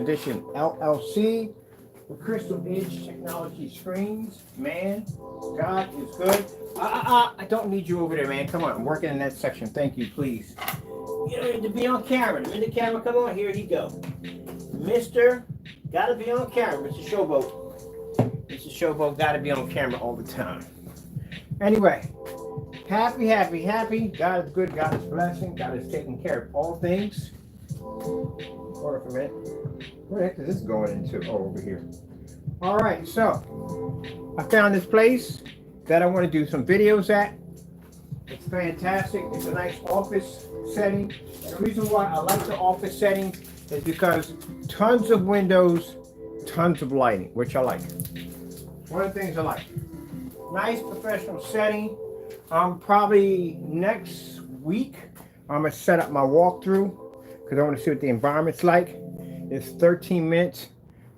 Edition LLC with Crystal Edge Technology screens. Man, God is good. I don't need you over there, man. Come on, I'm working in that section. Thank you, please. You don't need to be on camera. The minute the camera come on, here you go. Mr. Gotta be on camera, Mr. Showboat. Mr. Showboat gotta be on camera all the time. Anyway, happy. God is good, God is blessing, God is taking care of all things. Hold on for a minute. Where the heck is this going into? Oh, over here. All right, so I found this place that I want to do some videos at. It's fantastic. It's a nice office setting. And the reason why I like the office settings is because tons of windows, tons of lighting, which I like. One of the things I like. Nice professional setting. Probably next week, I'm going to set up my walkthrough because I want to see what the environment's like. It's 13 minutes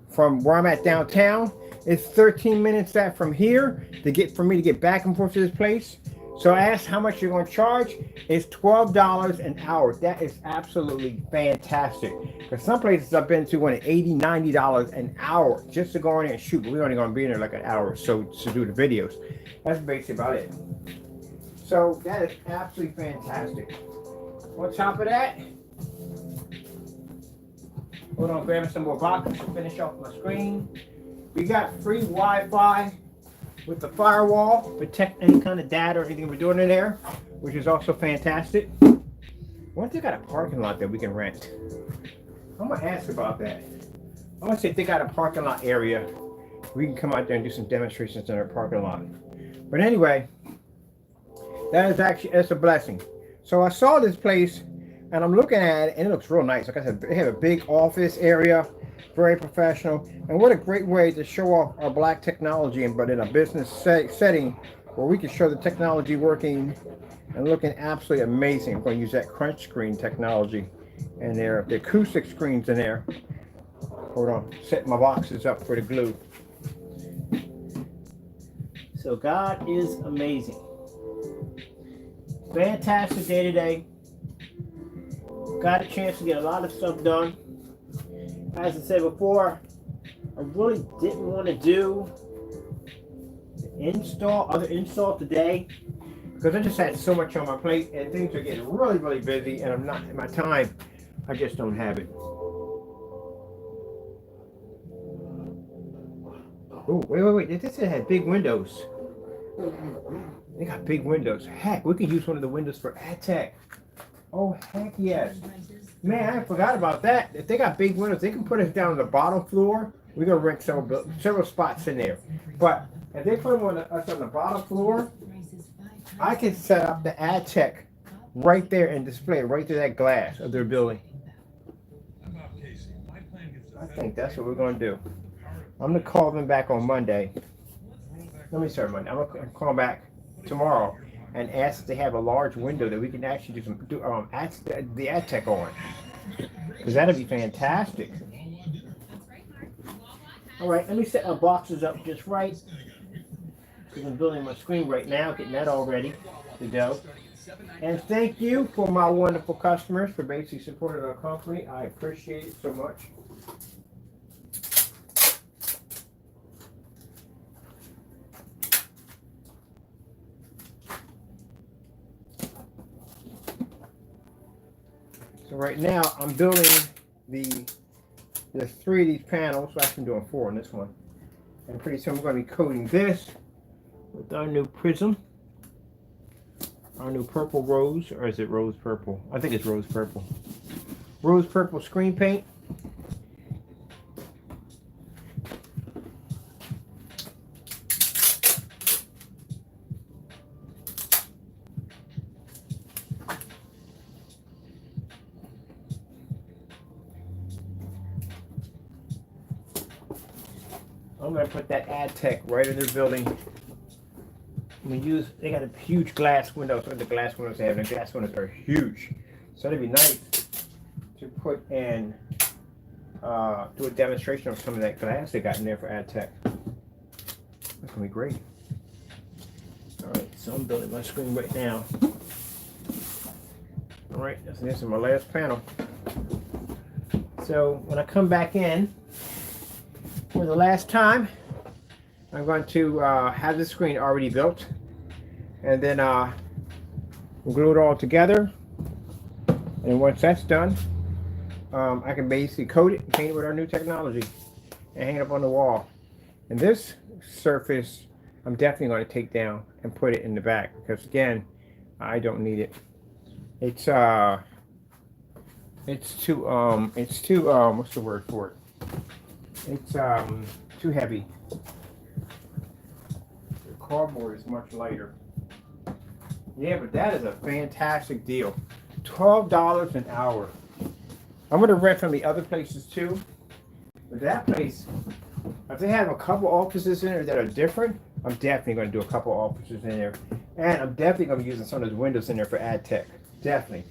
from where I'm at downtown. It's 13 minutes that from here for me to get back and forth to this place. So I asked how much you're going to charge. It's $12 an hour. That is absolutely fantastic. Because some places I've been to went $80, $90 an hour just to go in there and shoot. But we're only going to be in there like an hour or so to do the videos. That's basically about it. So that is absolutely fantastic. On top of that, hold on, grabbing some more boxes to finish off my screen. We got free Wi-Fi with the firewall, protect any kind of data or anything we're doing in there, which is also fantastic. What if they got a parking lot that we can rent? I'm gonna ask about that. I'm gonna see if they got a parking lot area. We can come out there and do some demonstrations in our parking lot. But anyway, that's a blessing. So I saw this place and I'm looking at it and it looks real nice. Like I said, they have a big office area, very professional. And what a great way to show off our black technology, but in a business setting where we can show the technology working and looking absolutely amazing. I'm going to use that crunch screen technology in there, the acoustic screens in there. Hold on, set my boxes up for the glue. So God is amazing. Fantastic day today. Got a chance to get a lot of stuff done. As I said before, I really didn't want to do the other install today because I just had so much on my plate and things are getting really busy and I'm not in my time. I just don't have it. Oh, wait. This had big windows. They got big windows. Heck, we could use one of the windows for AdTech. Oh, heck yes. Man, I forgot about that. If they got big windows, they can put us down on the bottom floor. We're going to rent several spots in there. But if they put us on the bottom floor, I can set up the AdTech right there and display it right through that glass of their building. I think that's what we're going to do. I'm going to call them back on Monday. Let me start Monday. I'm going to call back tomorrow and ask if they have a large window that we can actually do the AdTech on. Because that'd be fantastic. All right, let me set my boxes up just right. Because I'm building my screen right now, getting that all ready to go. And thank you for my wonderful customers for basically supporting our company. I appreciate it so much. So right now I'm building the 3 of these panels. So actually I'm doing 4 on this one. And pretty soon we're going to be coating this with our new PRISM. Our new purple rose, or is it rose purple? I think it's rose purple. Rose purple screen paint. I'm going to put that AdTech right in their building. They got a huge glass window. So the glass windows they have, the glass windows are huge. So it'd be nice to put in, do a demonstration of some of that glass they got in there for AdTech. That's going to be great. All right, so I'm building my screen right now. All right, this is my last panel. So when I come back in for the last time, I'm going to have the screen already built, and then we'll glue it all together. And once that's done, I can basically coat it and paint it with our new technology and hang it up on the wall. And this surface, I'm definitely going to take down and put it in the back, because again, I don't need it. It's too what's the word for it? It's too heavy. The cardboard is much lighter. Yeah, but that is a fantastic deal. $12 an hour. I'm gonna rent from the other places too. But that place, if they have a couple offices in there that are different, I'm definitely gonna do a couple offices in there. And I'm definitely gonna be using some of those windows in there for ad tech. Definitely.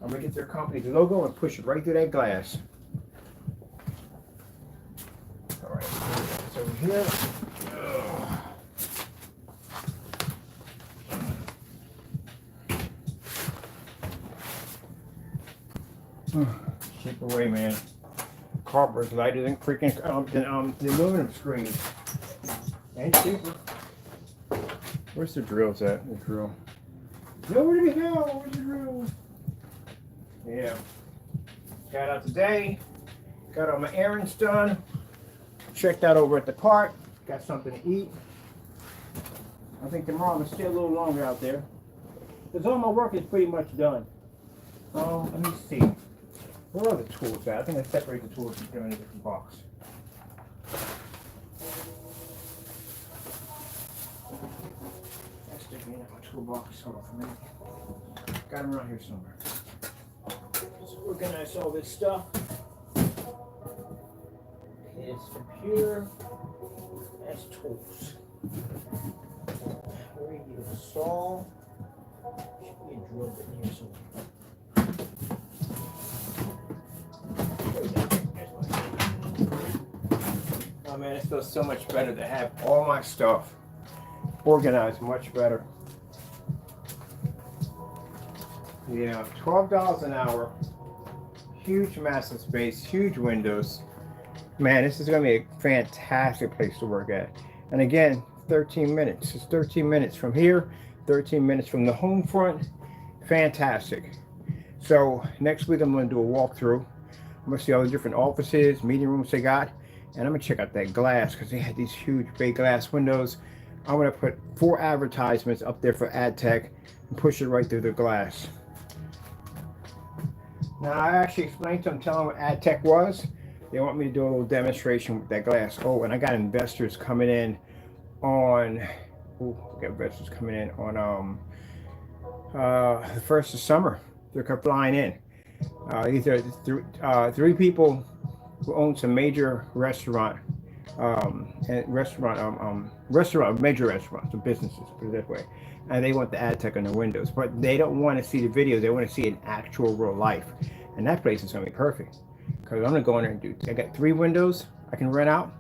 I'm gonna get their company's logo and push it right through that glass. All right, so over here. Chip away, man. Cardboard's lighter than freaking the aluminum screen. And cheaper. Where's the drills at? The drill. Nowhere to go. Where's the drill? Yeah. Got out today. Got all my errands done. Checked out over at the park. Got something to eat. I think tomorrow I'm gonna stay a little longer out there, because all my work is pretty much done. Let me see. Where are the tools at? I think I separate the tools and put them in a different box. That's sticking in my toolbox. Hold on for a minute. Got them around here somewhere. Let's organize all this stuff. His computer. That's tools. Where you get a saw. Should be a drill bit here somewhere. Oh man, it feels so much better to have all my stuff organized much better. Yeah, $12 an hour, huge massive space, huge windows. Man, this is gonna be a fantastic place to work at. And again, 13 minutes. It's 13 minutes from here, 13 minutes from the home front. Fantastic. So next week I'm gonna do a walkthrough. I'm gonna see all the different offices, meeting rooms they got. And I'm gonna check out that glass, because they had these huge bay glass windows. I'm gonna put 4 advertisements up there for ad tech and push it right through the glass. Now I actually explained to them, telling them what ad tech was. They want me to do a little demonstration with that glass. Oh, and I got investors coming in on. Oh, I got investors coming in on the 1st of summer. They're flying in. These are 3 people who own some major restaurant major restaurants or businesses, put it that way. And they want the ad tech on their windows, but they don't want to see the video. They want to see it in actual real life. And that place is going to be perfect, because I'm going to go in there and do. I got 3 windows I can rent out,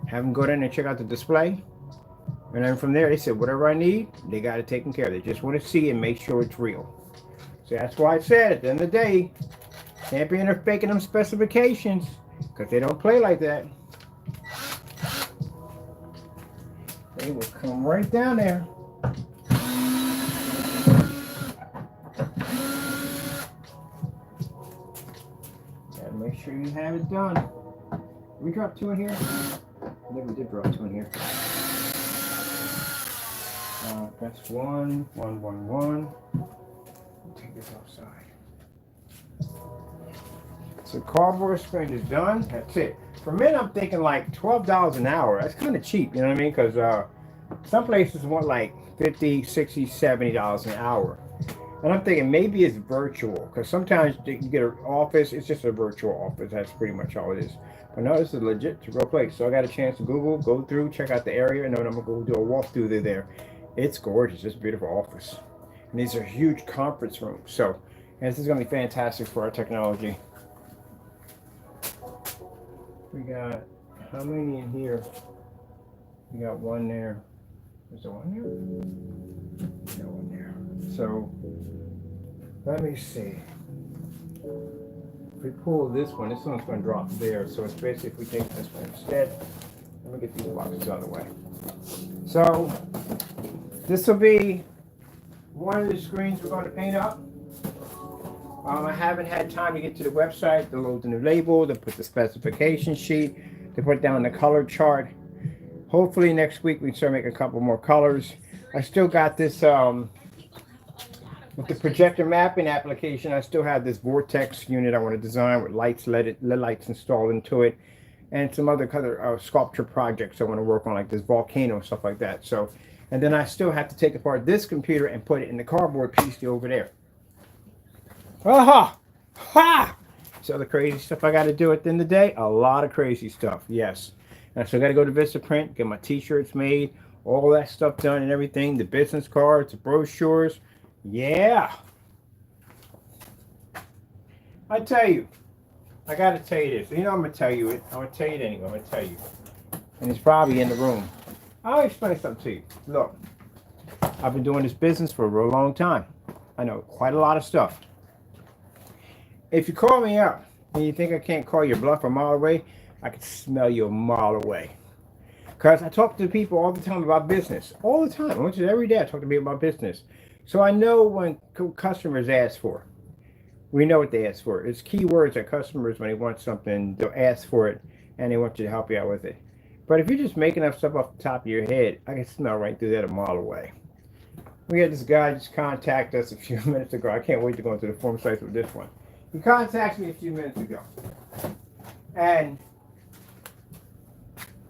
have them go in and check out the display, and then from there they said whatever I need, they got it taken care of. They just want to see and make sure it's real. So that's why I said at the end of the day, can't be in there faking them specifications, because they don't play like that. They will come right down there. Gotta make sure you have it done. We dropped 2 in here. I think we did drop 2 in here. That's 1, 1, 1, 1. Take this outside. So cardboard screen is done. That's it. For men, I'm thinking like $12 an hour. That's kind of cheap, you know what I mean? Because some places want like $50, $60, $70 an hour. And I'm thinking maybe it's virtual, because sometimes you get an office, it's just a virtual office. That's pretty much all it is. But no, this is legit to real place. So I got a chance to Google, go through, check out the area, and then I'm going to go do a walkthrough there. It's gorgeous. It's a beautiful office. And these are huge conference rooms. So, and this is going to be fantastic for our technology. We got, how many in here? We got 1 there. Is there 1 there? We got 1 there. So, let me see. if we pull this one's going to drop there. So it's basically if we take this one instead. Let me get these boxes out of the way. So this will be one of the screens we're going to paint up. I haven't had time to get to the website to load the new label, to put the specification sheet, to put down the color chart. Hopefully next week we can start making a couple more colors. I still got this with the projector mapping application. I still have this vortex unit I want to design with lights, LED lights installed into it, and some other sculpture projects I want to work on, like this volcano, stuff like that. So, and then I still have to take apart this computer and put it in the cardboard piece over there. Aha! Ha! So the crazy stuff I got to do at the end of the day, a lot of crazy stuff, yes. And I still got to go to Vistaprint, get my t-shirts made, all that stuff done and everything, the business cards, the brochures. Yeah. I tell you, I got to tell you this. You know I'm going to tell you it. I'm going to tell you it anyway. I'm going to tell you. And it's probably in the room. I'll explain something to you. Look, I've been doing this business for a real long time. I know quite a lot of stuff. If you call me up and you think I can't call your bluff a mile away, I can smell you a mile away. Because I talk to people all the time about business. All the time. Almost every day I talk to people about business. So I know when customers ask for. We know what they ask for. It's keywords that customers, when they want something, they'll ask for it and they want you to help you out with it. But if you're just making up stuff off the top of your head, I can smell right through that a mile away. We had this guy just contact us a few minutes ago. I can't wait to go into the form sites with this one. He contacted me a few minutes ago. And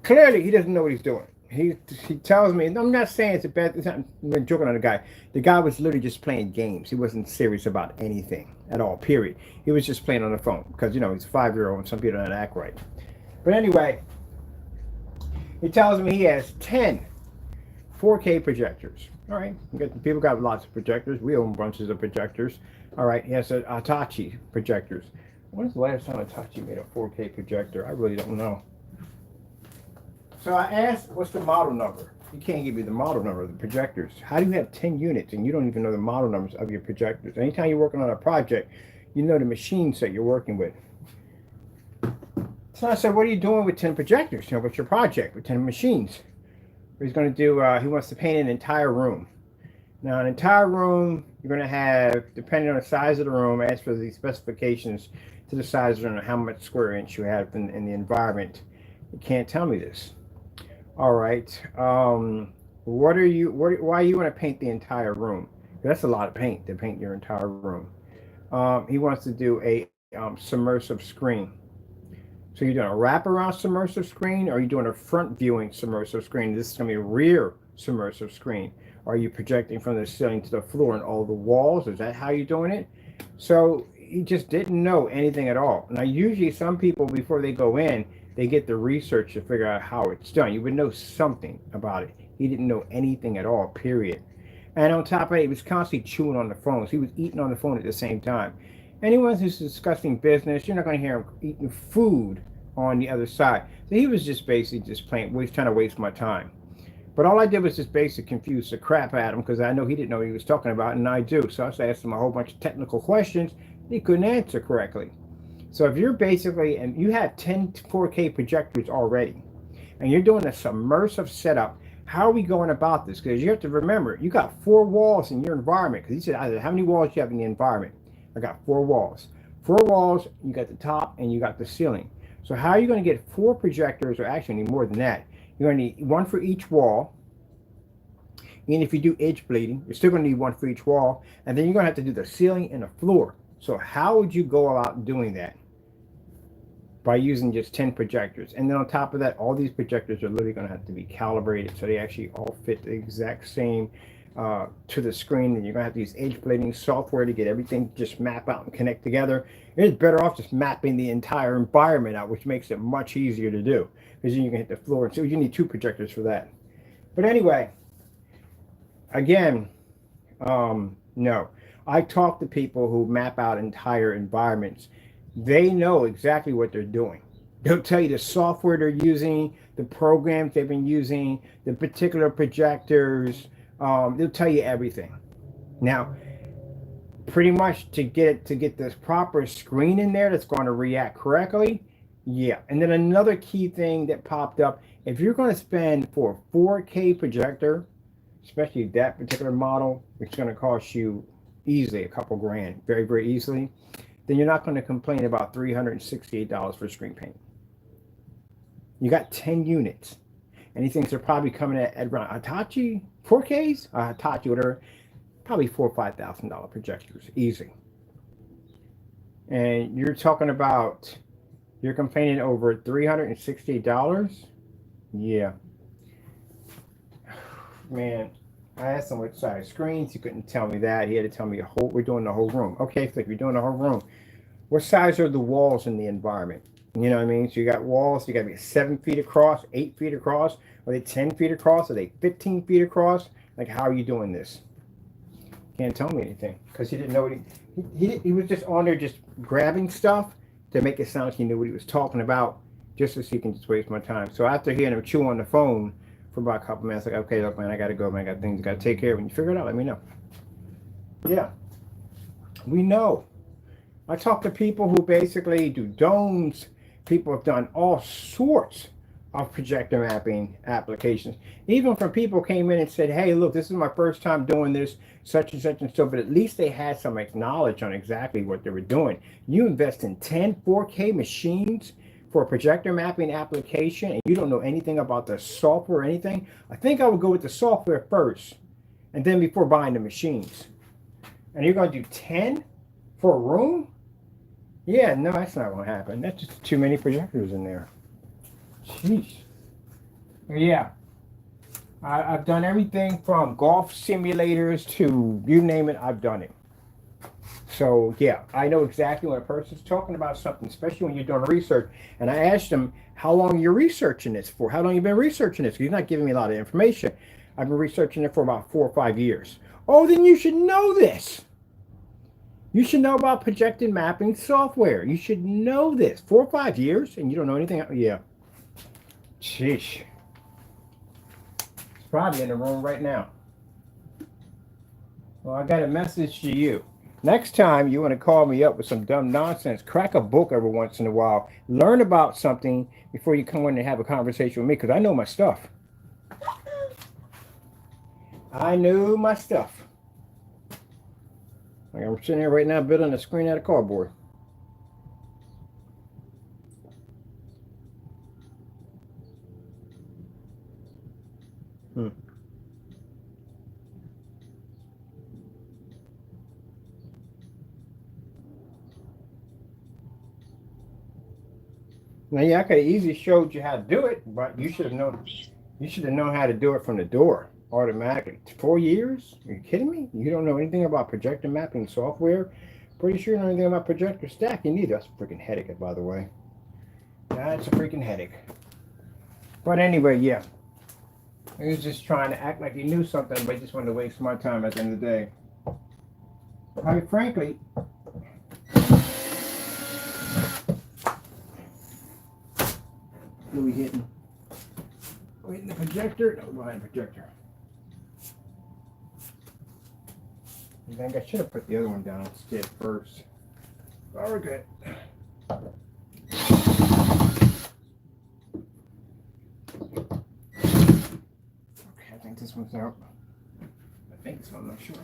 clearly he doesn't know what he's doing. He tells me, I'm not saying it's a bad, I'm joking on the guy. The guy was literally just playing games. He wasn't serious about anything at all, period. He was just playing on the phone because, you know, he's a 5-year-old and some people don't act right. But anyway, he tells me he has 10 4K projectors. All right, people got lots of projectors. We own bunches of projectors. All right, he has Hitachi projectors. When's the last time Hitachi made a 4K projector? I really don't know. So I asked, what's the model number? You can't give me the model number of the projectors. How do you have 10 units and you don't even know the model numbers of your projectors? Anytime you're working on a project, you know the machines that you're working with. So I said, what are you doing with 10 projectors? You know, what's your project with 10 machines? He's going to do, he wants to paint an entire room. Now, an entire room, you're going to have, depending on the size of the room, as for the specifications to the size of the room, how much square inch you have in the environment. You can't tell me this. All right. Why you want to paint the entire room? That's a lot of paint to paint your entire room. He wants to do a submersive screen. So you're doing a wraparound submersive screen, or are you doing a front viewing submersive screen? This is going to be a rear submersive screen. Are you projecting from the ceiling to the floor and all the walls? Is that how you're doing it? So he just didn't know anything at all. Now, usually some people, before they go in, they get the research to figure out how it's done. You would know something about it. He didn't know anything at all, period. And on top of it, he was constantly chewing on the phones. He was eating on the phone at the same time. Anyone who's discussing business, you're not going to hear him eating food on the other side. So he was just basically just playing, trying to waste my time. But all I did was just basically confuse the crap out of him because I know he didn't know what he was talking about, and I do. So I just asked him a whole bunch of technical questions he couldn't answer correctly. So if you're basically, and you have 10 4K projectors already, and you're doing a submersive setup, how are we going about this? Because you have to remember, you got 4 walls in your environment. Because he said, how many walls do you have in the environment? I got 4 walls. 4 walls, you got the top and you got the ceiling. So how are you going to get 4 projectors, or actually need more than that? You're going to need 1 for each wall. And if you do edge bleeding, you're still going to need 1 for each wall. And then you're going to have to do the ceiling and the floor. So how would you go about doing that? By using just 10 projectors. And then on top of that, all these projectors are literally going to have to be calibrated so they actually all fit the exact same to the screen. And you're going to have to use edge bleeding software to get everything just map out and connect together. It's better off just mapping the entire environment out, which makes it much easier to do, because then you can hit the floor. And so you need 2 projectors for that. But anyway, again, no. I talk to people who map out entire environments. They know exactly what they're doing. They'll tell you the software they're using, the programs they've been using, the particular projectors. They'll tell you everything. Now, pretty much to get this proper screen in there that's going to react correctly. Yeah. And then another key thing that popped up, if you're going to spend for a 4K projector, especially that particular model, it's going to cost you easily a couple grand, very, very easily, then you're not going to complain about $368 for screen paint. You got 10 units. And he thinks they're probably coming at around Hitachi 4Ks, Hitachi, whatever, probably $4,000 or $5,000 projectors, easy. And you're talking about, you're complaining over $368? Yeah. Man, I asked him what size screens. He couldn't tell me that. He had to tell me we're doing the whole room. Okay, so if you're doing the whole room, what size are the walls in the environment? You know what I mean? So you got walls, you got to be 7 feet across, 8 feet across. Are they 10 feet across? Are they 15 feet across? Like, how are you doing this? Can't tell me anything because he didn't know what he was just on there just grabbing stuff to make it sound like he knew what he was talking about, just so he can just waste my time. So after hearing him chew on the phone for about a couple minutes, like, okay, look, man, I got to go, man. I got things I got to take care of. When you figure it out, let me know. Yeah, we know. I talk to people who basically do domes. People have done all sorts of projector mapping applications. Even from people came in and said, hey, look, this is my first time doing this, such and such and so, but at least they had some knowledge on exactly what they were doing. You invest in 10 4K machines for a projector mapping application and you don't know anything about the software or anything. I think I would go with the software first and then before buying the machines. And you're going to do 10 for a room? Yeah, no, that's not going to happen. That's just too many projectors in there. Jeez. Yeah. I've done everything from golf simulators to you name it, I've done it. So, yeah, I know exactly when a person's talking about something, especially when you're doing research. And I asked him how long you're researching this for. How long you've been researching this? He's not giving me a lot of information. I've been researching it for about 4 or 5 years. Oh, then you should know this. You should know about projected mapping software. You should know this. 4 or 5 years and you don't know anything? Yeah. Sheesh. It's probably in the room right now. Well, I got a message to you. Next time you want to call me up with some dumb nonsense, crack a book every once in a while. Learn about something before you come in and have a conversation with me, because I know my stuff. I know my stuff. Like I'm sitting here right now building a screen out of cardboard. Now, yeah, I could have easily showed you how to do it, but you should have known. You should have known how to do it from the door automatically. 4 years? Are you kidding me? You don't know anything about projector mapping software? Pretty sure you don't know anything about projector stacking either. That's a freaking headache, by the way. That's a freaking headache. But anyway, yeah. He was just trying to act like he knew something, but he just wanted to waste my time at the end of the day. Quite frankly, what are we hitting? We're hitting the projector? No, behind the projector. I think I should have put the other one down instead first. Oh, we're good. Okay, I think this one's out. I think this one, I'm not sure.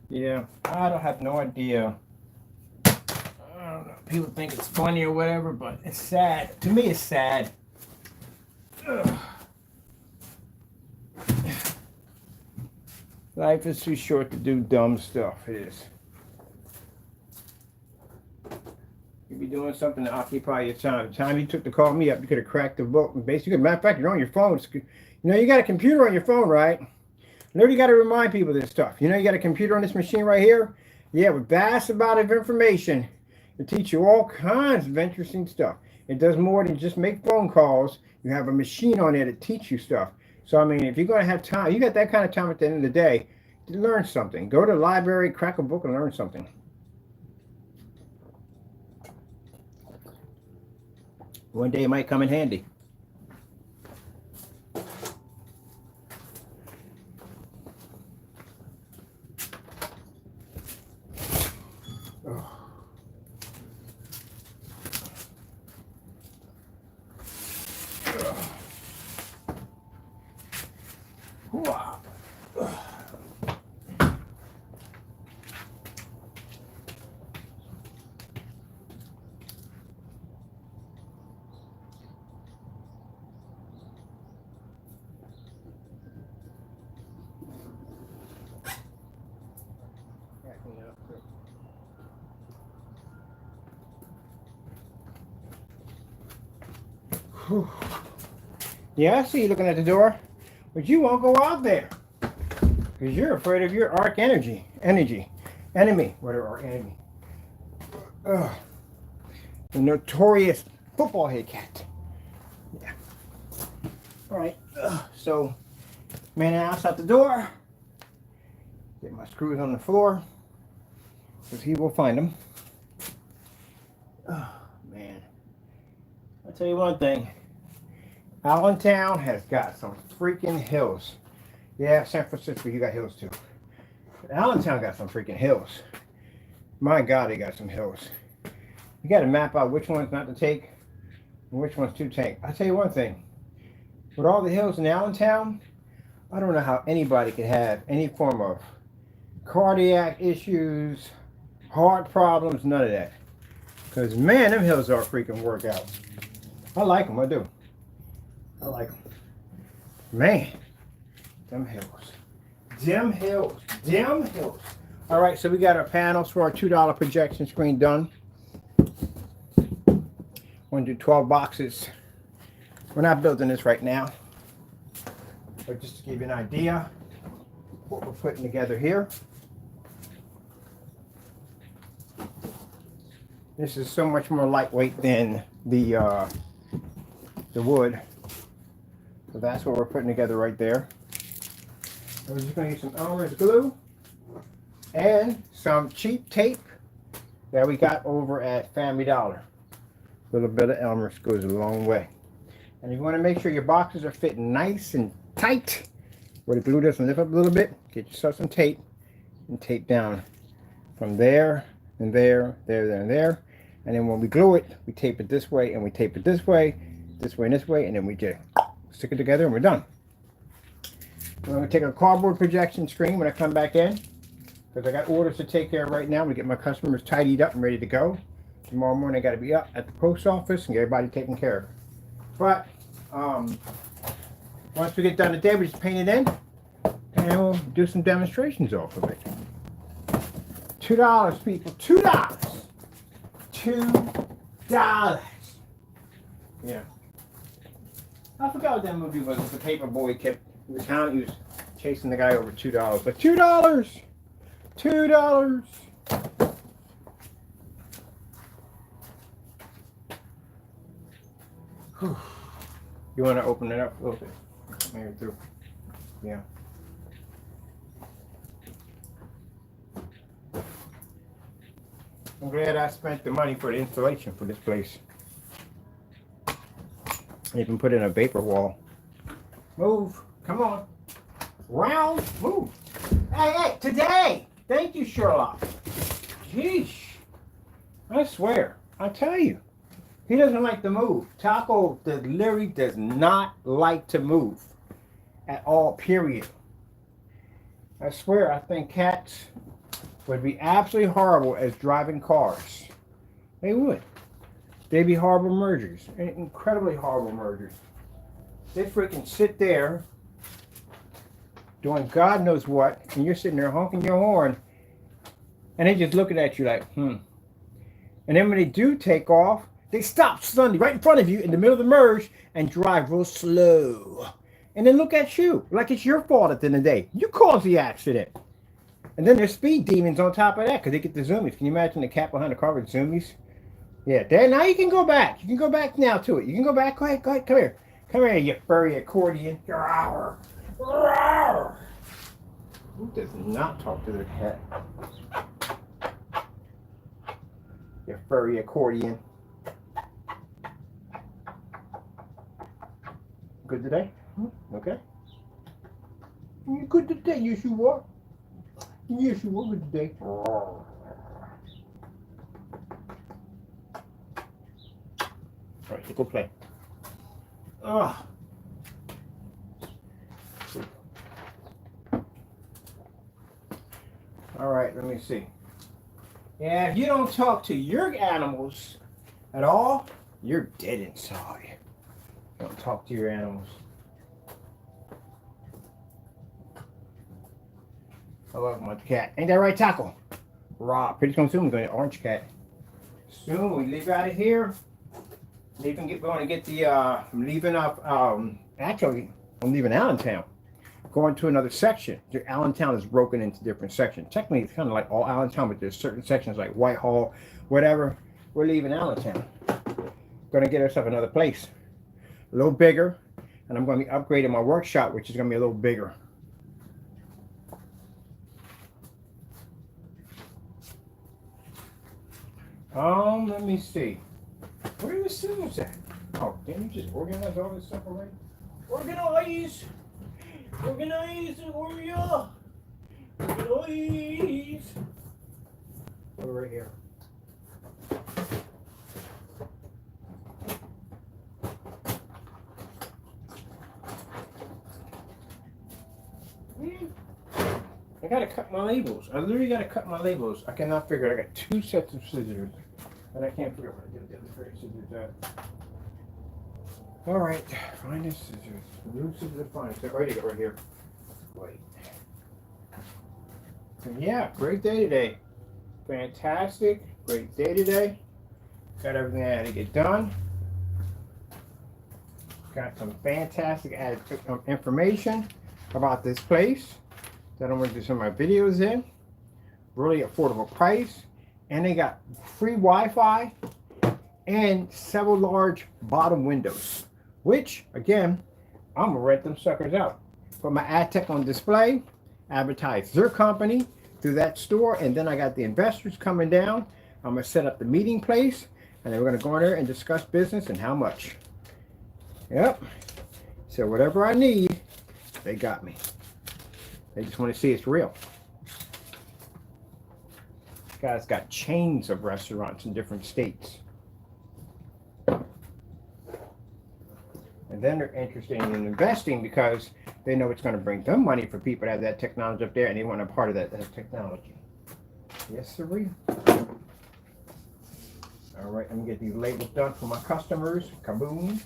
Yeah, I don't have no idea. I don't know. People think it's funny or whatever, but it's sad. To me, it's sad. Ugh. Life is too short to do dumb stuff. It is. You be doing something to occupy your time. The time you took to call me up, you could have cracked the book. Basically, matter of fact, you're on your phone. You know, you got a computer on your phone, right? You got to remind people of this stuff. You know, you got a computer on this machine right here. Yeah, with vast amount of information. It teach you all kinds of interesting stuff. It does more than just make phone calls. You have a machine on there to teach you stuff. So, I mean, if you're going to have time, you got that kind of time at the end of the day to learn something. Go to the library, crack a book, and learn something. One day it might come in handy. Whew. Yeah, I see you looking at the door, but you won't go out there because you're afraid of your enemy, whatever arch enemy. The notorious football head cat. Yeah. All right. So, man, outside the door. Get my screws on the floor because he will find them. Oh, man. I'll tell you one thing. Allentown has got some freaking hills. Yeah, San Francisco, you got hills too. But Allentown got some freaking hills. My God, they got some hills. You got to map out which ones not to take and which ones to take. I'll tell you one thing. With all the hills in Allentown, I don't know how anybody could have any form of cardiac issues, heart problems, none of that. Because, man, them hills are a freaking workout. I like them, I do. I like them. Man, them hills. Them hills. Them hills. All right, so we got our panels for our $2 projection screen done. We're going to do 12 boxes. We're not building this right now. But just to give you an idea what we're putting together here. This is so much more lightweight than the wood. So that's what we're putting together right there. And we're just going to use some Elmer's glue and some cheap tape that we got over at Family Dollar. A little bit of Elmer's goes a long way. And you want to make sure your boxes are fitting nice and tight, where the glue doesn't lift up a little bit. Get yourself some tape and tape down from there and there, there, and there. And then when we glue it, we tape it this way and we tape it this way, and this way, and then we just stick it together and we're done. I'm going to take a cardboard projection screen when I come back in, because I got orders to take care of right now. We get my customers tidied up and ready to go. Tomorrow morning I got to be up at the post office and get everybody taken care of. But once we get done today, we just paint it in and we'll do some demonstrations off of it. $2, people. $2. $2. Yeah. I forgot what that movie was. It was the paper boy kept he was chasing the guy over $2. But $2. $2. Whew. You want to open it up a little bit? Maybe through. Yeah. I'm glad I spent the money for the installation for this place. You can put in a vapor wall. Move. Come on. Round. Move. Hey, hey, today. Thank you, Sherlock. Jeez. I swear. I tell you. He doesn't like to move. Taco literally does not like to move at all, period. I swear, I think cats would be absolutely horrible as driving cars. They would. They'd be horrible mergers. Incredibly horrible mergers. They freaking sit there doing God knows what, and you're sitting there honking your horn, and they just looking at you like, And then when they do take off, they stop suddenly right in front of you in the middle of the merge and drive real slow. And then look at you like it's your fault at the end of the day. You caused the accident. And then there's speed demons on top of that because they get the zoomies. Can you imagine the cat behind the car with zoomies? Yeah, there. Now you can go back. You can go back now to it. You can go back. Go ahead. Go ahead. Come here. Come here, you furry accordion. Who does not talk to their cat? You furry accordion. Good today? Okay. You good today? Yes, you are. Yes, you are good today. All right, so go play. Ah. All right, let me see. Yeah, if you don't talk to your animals at all, you're dead inside. Don't talk to your animals. I love my cat. Ain't that right, Taco? Raw. Pretty soon we're going to orange cat. Soon we leave out of here. Going to get the, I'm leaving up, actually, I'm leaving Allentown. Going to another section. Allentown is broken into different sections. Technically, it's kind of like all Allentown, but there's certain sections like Whitehall, whatever. We're leaving Allentown. Going to get ourselves another place. A little bigger. And I'm going to be upgrading my workshop, which is going to be a little bigger. Let me see. Where are the scissors at? Oh, didn't you just organize all this stuff already? Organize! Organize the warrior! Organize! Put it right here. I gotta cut my labels. I literally gotta cut my labels. I cannot figure it. I got 2 sets of scissors. And I can't figure out where I did the other pair of scissors at. Alright, find the scissors. New scissors, find it. Already got right here. Wait. So yeah, great day today. Fantastic. Great day today. Got everything I had to get done. Got some fantastic information about this place that I'm going to do some of my videos in. Really affordable price. And they got free Wi-Fi and several large bottom windows. Which, again, I'm going to rent them suckers out. Put my ad tech on display. Advertise their company through that store. And then I got the investors coming down. I'm going to set up the meeting place. And then we're going to go in there and discuss business and how much. Yep. So whatever I need, they got me. They just want to see it's real. Guys got chains of restaurants in different states. And then they're interested in investing because they know it's going to bring them money for people to have that technology up there, and they want a part of that technology. Yes, sir. All right, let me get these labels done for my customers. Kaboom.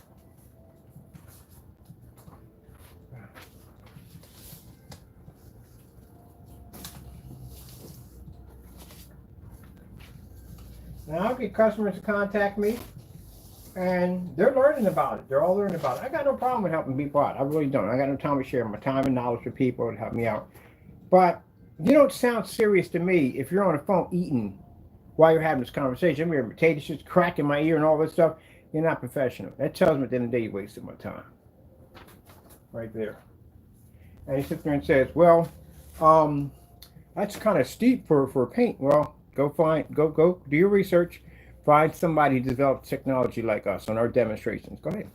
Now I'll get customers to contact me, and they're learning about it. They're all learning about it. I got no problem with helping people out. I really don't. I got no time to share my time and knowledge with people to help me out. But you don't sound serious to me if you're on the phone eating while you're having this conversation. I'm hearing potato chips cracking my ear and all this stuff. You're not professional. That tells me at the end of the day you wasted my time. Right there. And he sits there and says, well, that's kind of steep for paint. Well, go do your research. Find somebody who developed technology like us on our demonstrations. Go ahead.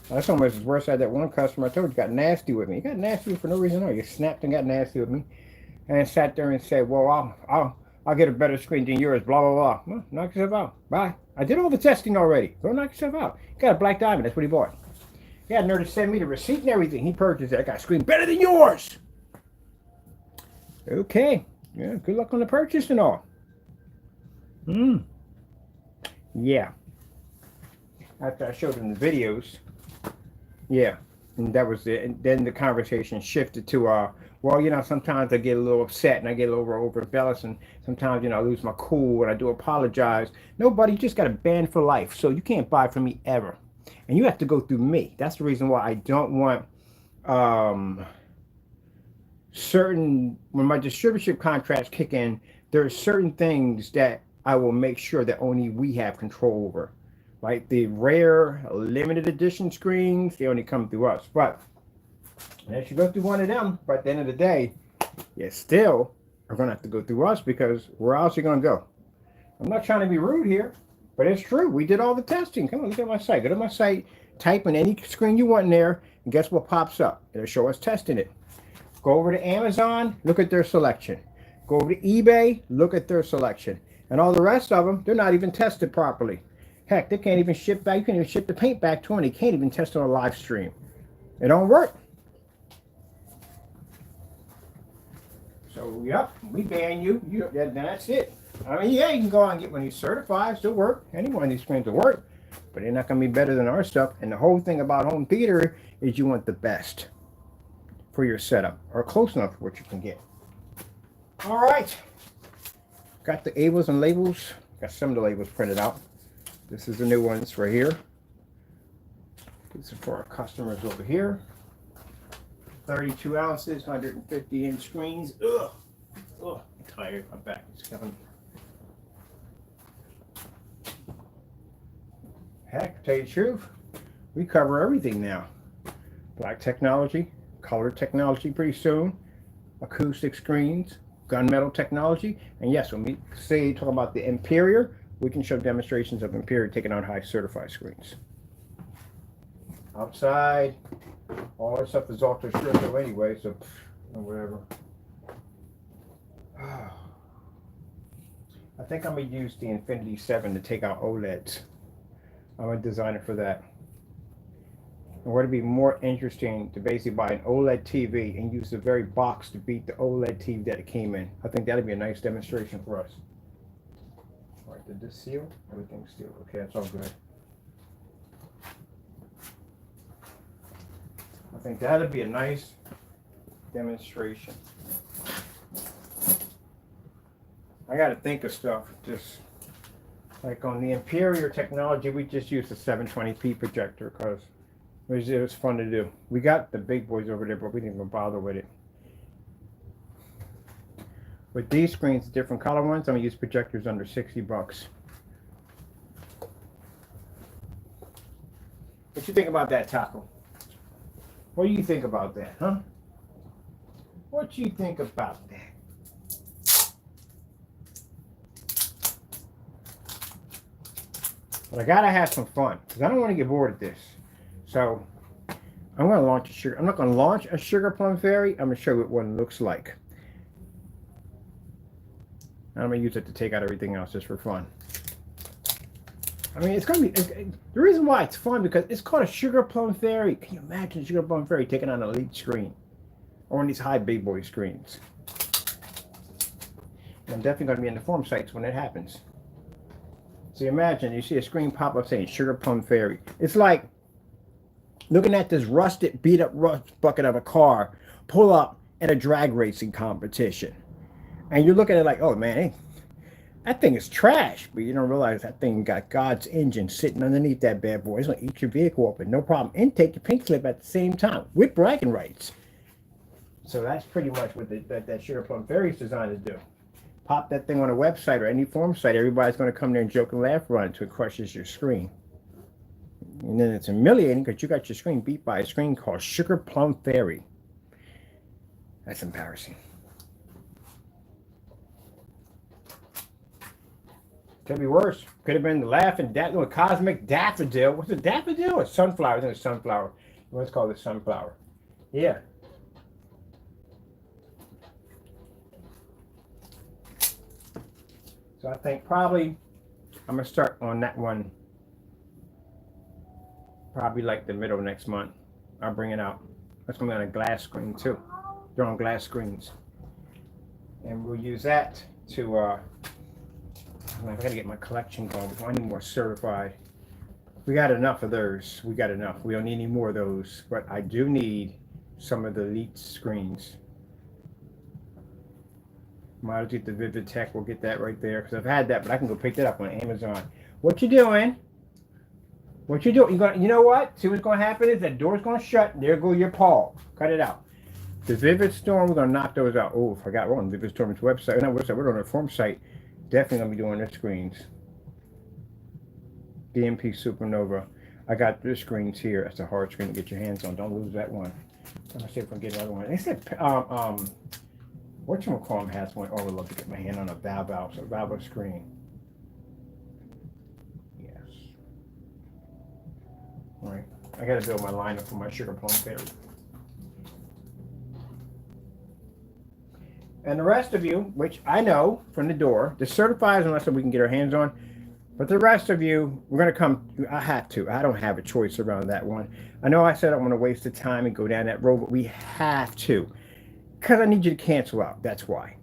That's almost as worse. I had that one customer I told you got nasty with me. He got nasty for no reason at all. He snapped and got nasty with me, and sat there and said, "Well, I'll get a better screen than yours." Blah blah blah. Well, knock yourself out. Bye. I did all the testing already. Go knock yourself out. He got a black diamond. That's what he bought. He had nerve to send me the receipt and everything. He purchased it. I got a screen better than yours. Okay. Yeah, good luck on the purchase and all. Yeah. After I showed him the videos. Yeah. And that was it. And then the conversation shifted to, well, you know, sometimes I get a little upset and I get a little overzealous, and sometimes, you know, I lose my cool and I do apologize. Nobody, you just got a ban for life. So you can't buy from me ever. And you have to go through me. That's the reason why I don't want when my distributorship contracts kick in, there are certain things that I will make sure that only we have control over. Like the rare limited edition screens, they only come through us. But unless you go through one of them, but at the end of the day, you still are going to have to go through us, because where else are you going to go? I'm not trying to be rude here, but it's true. We did all the testing. Come on, look at my site. Go to my site, type in any screen you want in there, and guess what pops up? It'll show us testing it. Go over to Amazon, look at their selection. Go over to eBay, look at their selection. And all the rest of them, they're not even tested properly. Heck, they can't even ship back. You can't even ship the paint back to them. They can't even test on a live stream. It don't work. So, yep, we ban you. That's it. I mean, yeah, you can go on and get one of these certified. Still work. Any one of these screens will work. But they're not going to be better than our stuff. And the whole thing about home theater is you want the best for your setup, or close enough to what you can get. All right. Got the labels and labels. Got some of the labels printed out. This is the new ones right here. These are for our customers over here. 32 ounces, 150-inch screens. Ugh. Oh, I'm tired. My back is killing me. Heck, to tell you the truth, we cover everything now. Black technology, color technology pretty soon, acoustic screens, gunmetal technology, and yes, when we talk about the Imperial, we can show demonstrations of Imperial taking on high certified screens. Outside, all that stuff is ultra crystal anyway, so whatever. I think I'm going to use the FLE-7 to take out OLEDs. I'm a designer for that. And would it be more interesting to basically buy an OLED TV and use the very box to beat the OLED TV that it came in? I think that'd be a nice demonstration for us. All right, did this seal? Everything's sealed. Okay, that's all good. I think that'd be a nice demonstration. I got to think of stuff. Just like on the Imperial technology, we just used a 720p projector because it was fun to do. We got the big boys over there, but we didn't even bother with it. With these screens, different color ones, I'm gonna use projectors under 60 bucks. What you think about that, Taco? What do you think about that, huh? What do you think about that? But I gotta have some fun because I don't want to get bored of this. So I'm gonna launch a sugar. I'm not gonna launch a sugar plum fairy. I'm gonna show you what one looks like. I'm gonna use it to take out everything else just for fun. I mean, it's gonna be the reason why it's fun because it's called a sugar plum fairy. Can you imagine a sugar plum fairy taking on an elite screen or on these high big boy screens? And I'm definitely gonna be in the forum sites when it happens. So imagine you see a screen pop up saying Sugar Plum Fairy. It's like looking at this rusted, beat up rust bucket of a car pull up at a drag racing competition. And you look at it like, oh man, hey, that thing is trash. But you don't realize that thing got God's engine sitting underneath that bad boy. It's going to eat your vehicle open, no problem. And take your pink slip at the same time with bragging rights. So that's pretty much what that Sugar Plum Fairy is designed to do. Pop that thing on a website or any forum site, everybody's going to come there and joke and laugh around until it crushes your screen. And then it's humiliating because you got your screen beat by a screen called Sugar Plum Fairy. That's embarrassing. Could be worse. Could have been the laughing cosmic daffodil. What's a daffodil? A sunflower. I think it's a sunflower. What's called a sunflower. Yeah. So I think probably I'm going to start on that one probably like the middle of next month. I'll bring it out. That's going to be on a glass screen too. They're on glass screens. And we'll use that to, I got to get my collection going. I need more certified. We got enough of those. We got enough. We don't need any more of those. But I do need some of the elite screens. Might get the Vivid Tech. We'll get that right there because I've had that, but I can go pick that up on Amazon. What you doing? What you doing? You know what? See what's going to happen is that door's going to shut. And there go your paw. Cut it out. The Vivid Storm, we're going to knock those out. Oh, I forgot. We're on Vivid Storm's website. No, website. We're on our forum site. Definitely going to be doing their screens. DMP Supernova. I got their screens here. That's a hard screen to get your hands on. Don't lose that one. I'm going to see if I can get another one. They said, whatchamacallit has one. Oh, I would love to get my hand on a Valve screen. Yes. All right. I got to build my lineup for my Sugar Plum Fairy. And the rest of you, which I know from the door, the certifieds, unless we can get our hands on, but the rest of you, we're going to come. I have to. I don't have a choice around that one. I know I said I don't want to waste the time and go down that road, but we have to. Because I need you to cancel out. That's why.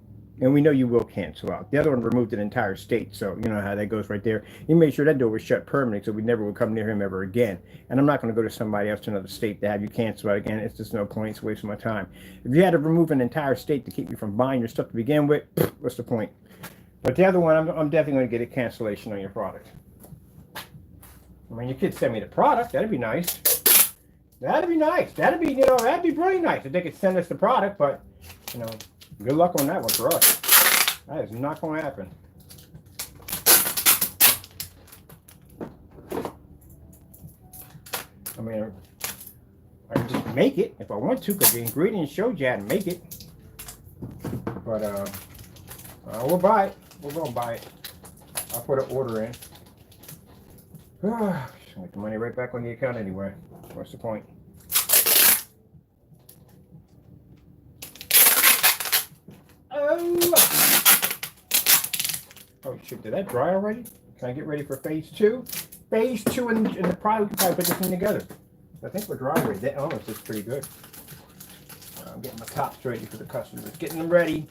And we know you will cancel out. The other one removed an entire state. So you know how that goes right there. He made sure that door was shut permanently so we never would come near him ever again. And I'm not going to go to somebody else to another state to have you cancel out again. It's just no point. It's wasting my time. If you had to remove an entire state to keep you from buying your stuff to begin with, what's the point? But the other one, I'm definitely going to get a cancellation on your product. I mean, you could send me the product. That'd be nice. That'd be nice. That'd be, that'd be really nice if they could send us the product. But, good luck on that one for us. That is not going to happen. I mean, I can just make it if I want to, because the ingredients showed you how to make it. But we'll buy it. We're gonna buy it. I'll put an order in. Get the money right back on the account anyway. What's the point? Oh shoot! Did that dry already? Can I get ready for phase 2? Phase 2 and the product, we can probably put this thing together. I think we're dry already. Oh, this is pretty good. I'm getting my tops ready for the customers. Getting them ready.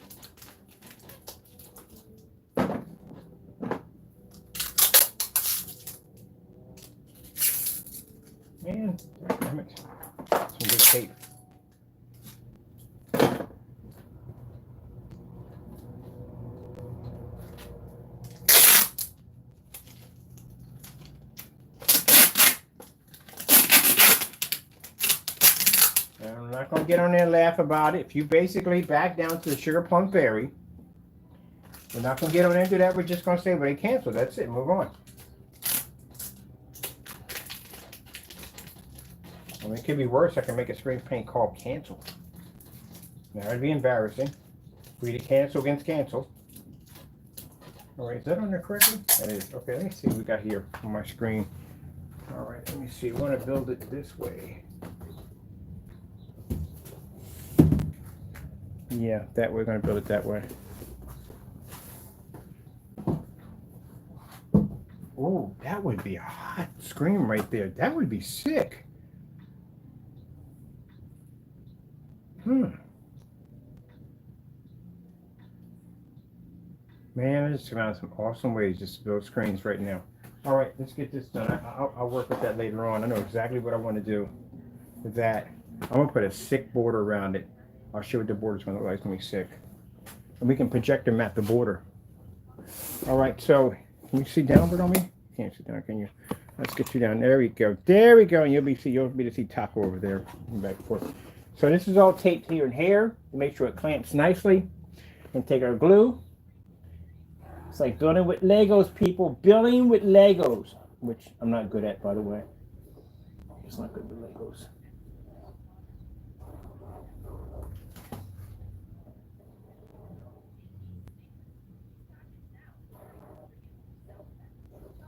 Man, damn it. Some good tape. I'm not going to get on there and laugh about it. If you basically back down to the sugar plum fairy, we're not going to get on there and do that. We're just going to say, well, they canceled. That's it. Move on. I mean, it could be worse. I can make a spray paint called cancel. Now, it'd be embarrassing for you to cancel against cancel. All right, is that on there correctly? That is. Okay, let me see what we got here on my screen. All right, let me see. I want to build it this way. Yeah, that we're going to build it that way. Oh, that would be a hot screen right there. That would be sick. Man, I just found some awesome ways just to build screens right now. All right, let's get this done. I'll work with that later on. I know exactly what I want to do with that. I'm going to put a sick border around it. I'll show you what the border's going to look like. It's going to be sick. And we can projector map the border. All right, so can you see downward on me? You can't see down, can you? Let's get you down. There we go. There we go. And you'll be able to see Taco over there. Back and forth. So this is all taped here and here to make sure it clamps nicely. And take our glue. It's like building with Legos, people. Building with Legos. Which I'm not good at, by the way. It's not good with Legos.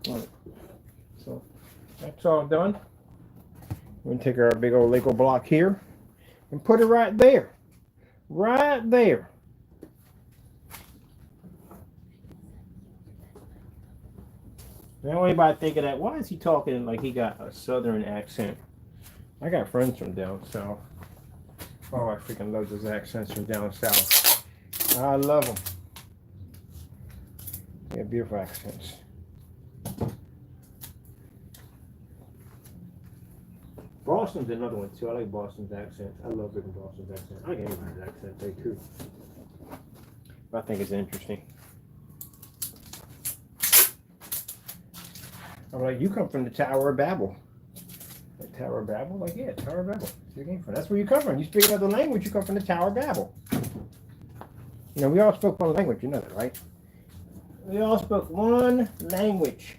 All right. So that's all done. We're going to take our big old Lego block here and put it right there. Right there. Now anybody thinking that, why is he talking like he got a southern accent? I got friends from down south. Oh, I freaking love those accents from down south. I love them. Yeah, beautiful accents. Boston's another one too. I like Boston's accent. I love living Boston's accent. I like anybody's accent, too, too. But I think it's interesting. I'm like, you come from the Tower of Babel. The Tower of Babel? Like, yeah, Tower of Babel. That's where you came from. That's where you come from. You speak another language, you come from the Tower of Babel. You know, we all spoke one language. You know that, right? We all spoke one language.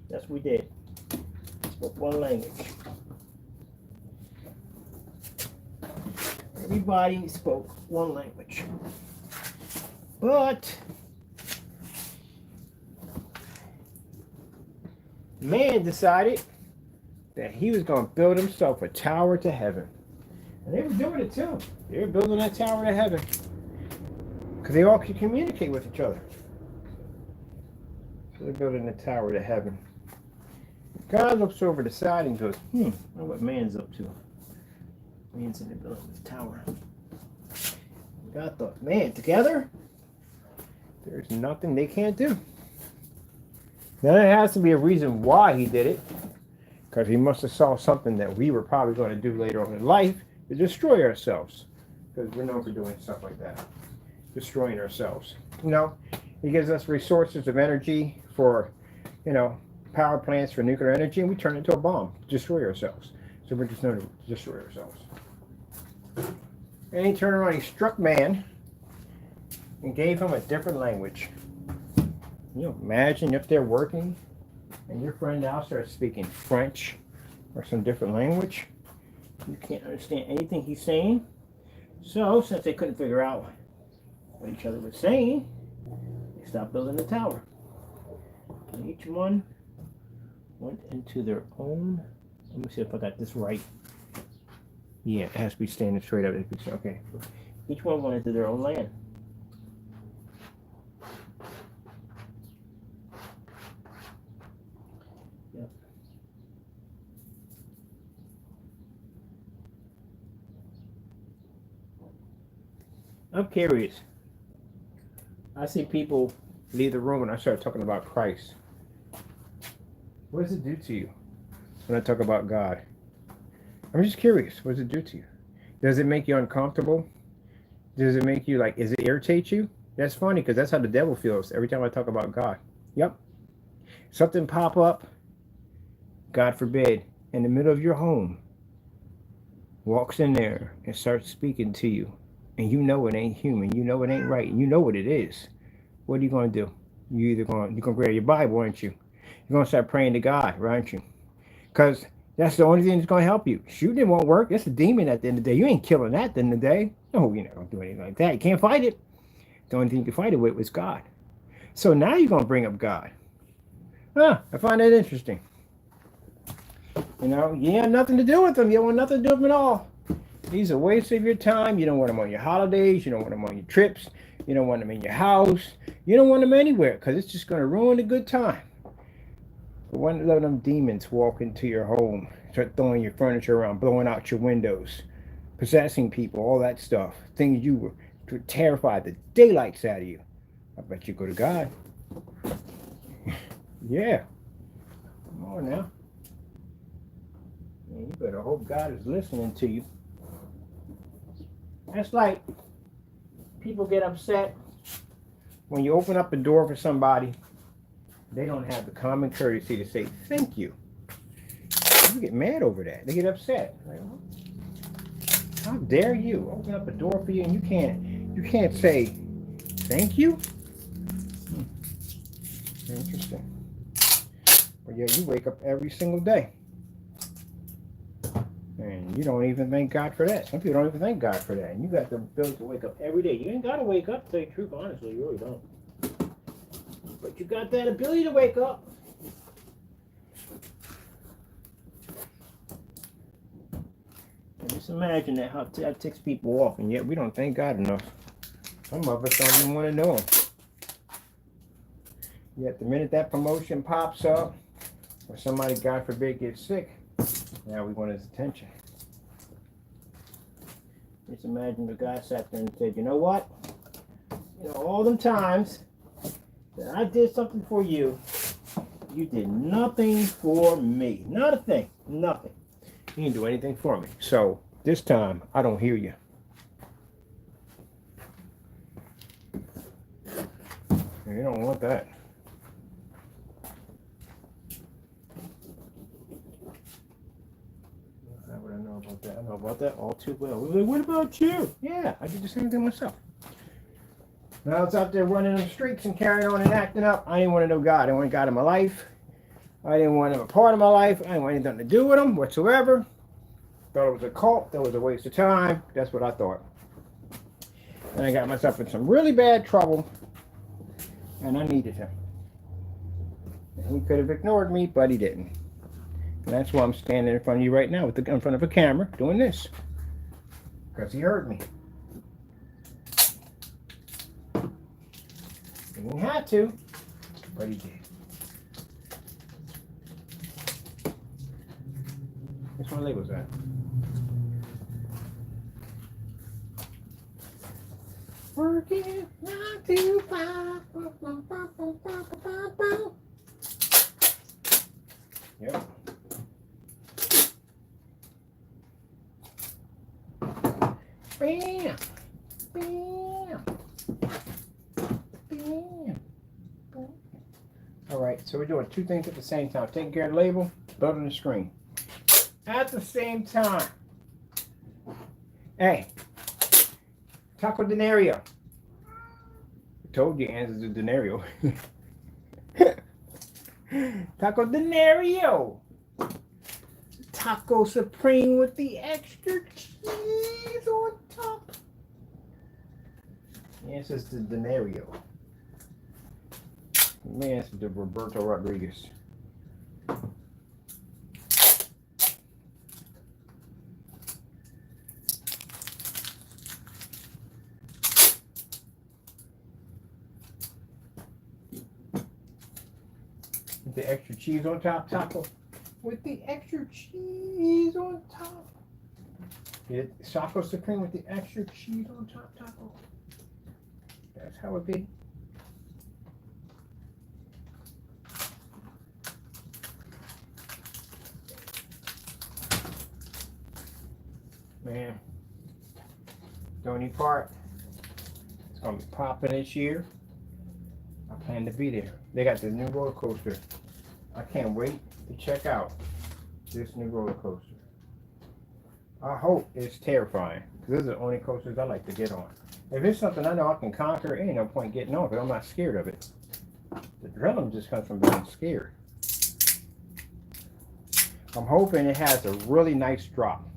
That's what we did. We spoke one language. Everybody spoke one language. But man decided that he was going to build himself a tower to heaven. And they were doing it too. They were building that tower to heaven. Because they all could communicate with each other. So they're building the tower to heaven. God looks over the side and goes, I wonder what man's up to. Man's in the building of the tower. God thought, man, together, there's nothing they can't do. Now there has to be a reason why he did it. Because he must have saw something that we were probably going to do later on in life to destroy ourselves. Because we're known for doing stuff like that. Destroying ourselves. You know, he gives us resources of energy for, power plants for nuclear energy, and we turn it into a bomb to destroy ourselves. So we're just known to destroy ourselves. And he turned around, he struck man and gave him a different language. You know, imagine if they're working and your friend now starts speaking French or some different language. You can't understand anything he's saying. So, since they couldn't figure out what each other was saying, they stopped building the tower. And each one went into their own. Let me see if I got this right. Yeah, it has to be standing straight up. Okay. Each one went into their own land. Yep. I'm curious. I see people leave the room and I start talking about Christ. What does it do to you when I talk about God? I'm just curious. What does it do to you? Does it make you uncomfortable? Does it make you like, does it irritate you? That's funny because that's how the devil feels every time I talk about God. Yep. Something pop up, God forbid, in the middle of your home, walks in there and starts speaking to you. And you know it ain't human. You know it ain't right. You know what it is. What are you going to do? You're going to grab your Bible, aren't you? You're going to start praying to God, aren't you? Because that's the only thing that's going to help you. Shooting it won't work. It's a demon at the end of the day. You ain't killing that at the end of the day. No, you know, don't do anything like that. You can't fight it. The only thing you can fight it with is God. So now you're going to bring up God. Huh, I find that interesting. You know, you have nothing to do with them. You don't want nothing to do with them at all. These are wastes of your time. You don't want them on your holidays. You don't want them on your trips. You don't want them in your house. You don't want them anywhere because it's just going to ruin a good time. But when let them demons walk into your home, start throwing your furniture around, blowing out your windows, possessing people, all that stuff, things you were terrified the daylights out of you. I bet you go to God. Yeah. Come on now. Man, you better hope God is listening to you. That's like people get upset when you open up a door for somebody. They don't have the common courtesy to say thank you. You get mad over that. They get upset. Like, how dare you open up a door for you and you can't say thank you? Interesting. But yeah, you wake up every single day. And you don't even thank God for that. Some people don't even thank God for that. And you got the ability to wake up every day. You ain't got to wake up, to tell you the truth, honestly. You really don't. But you got that ability to wake up. And just imagine that how that ticks people off. And yet we don't thank God enough. Some of us don't even want to know Him. Yet the minute that promotion pops up, or somebody, God forbid, gets sick, now we want his attention. Just imagine the guy sat there and said, you know what? You know, all them times that I did something for you, you did nothing for me. Not a thing. Nothing. You didn't do anything for me. So this time, I don't hear you. And you don't want that. I know about that. I know about that all too well. What about you? Yeah, I did the same thing myself. When I was out there running the streets and carrying on and acting up, I didn't want to know God. I didn't want God in my life. I didn't want him a part of my life. I didn't want anything to do with him whatsoever. Thought it was a cult. That was a waste of time. That's what I thought. And I got myself in some really bad trouble. And I needed him. And he could have ignored me, but he didn't. And that's why I'm standing in front of you right now in front of a camera doing this. Because he heard me. He didn't have to, but he did. Guess what label's that? Working 9 to 5. Yep. Bam! Bam! Bam! All right, So we're doing two things at the same time. Taking care of the label, building the screen. At the same time. Hey, Taco Denario. I told you answers to Denario. Taco Denario. Taco Supreme with the extra cheese on top. The answer is the Denario. The answer to Roberto Rodriguez. With the extra cheese on top, Taco. With the extra cheese on top. Taco Supreme with the extra cheese on top, Taco. That's how it be. Man, the only part, it's gonna be popping this year. I plan to be there. They got this new roller coaster. I can't wait to check out this new roller coaster. I hope it's terrifying, because those are the only coasters I like to get on. If it's something I know I can conquer, ain't no point getting on, because I'm not scared of it. The adrenaline just comes from being scared. I'm hoping it has a really nice drop.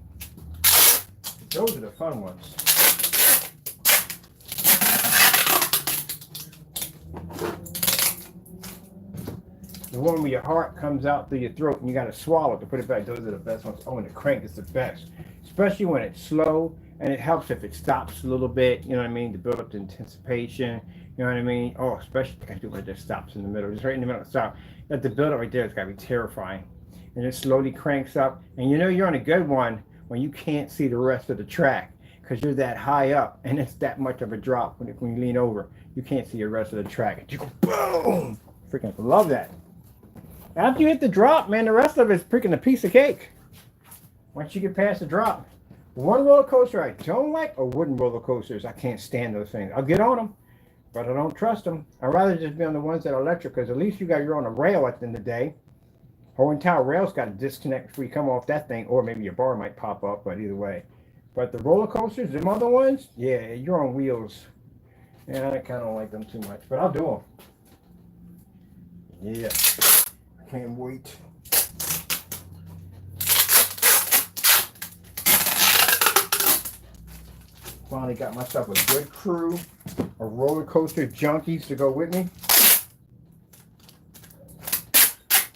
Those are the fun ones. The one where your heart comes out through your throat and you got to swallow to put it back. Those are the best ones. Oh, and the crank is the best. Especially when it's slow, and it helps if it stops a little bit, you know what I mean, to build up the anticipation, you know what I mean? Oh, especially, I do like that stops in the middle, just right in the middle of the stop. That the build up right there, it's got to be terrifying. And it slowly cranks up, and you know you're on a good one when you can't see the rest of the track, because you're that high up, and it's that much of a drop when you lean over. You can't see the rest of the track, and you go boom! Freaking love that. After you hit the drop, man, the rest of it's freaking a piece of cake. Once you get past the drop. One roller coaster I don't like are wooden roller coasters. I can't stand those things. I'll get on them, but I don't trust them. I'd rather just be on the ones that are electric, because at least you're on a rail at the end of the day. Whole entire rail's got to disconnect before you come off that thing, or maybe your bar might pop up, but either way. But the roller coasters, them other ones, yeah, you're on wheels. Yeah, I kind of don't like them too much, but I'll do them. Yeah, I can't wait. Finally got myself a good crew of roller coaster junkies to go with me.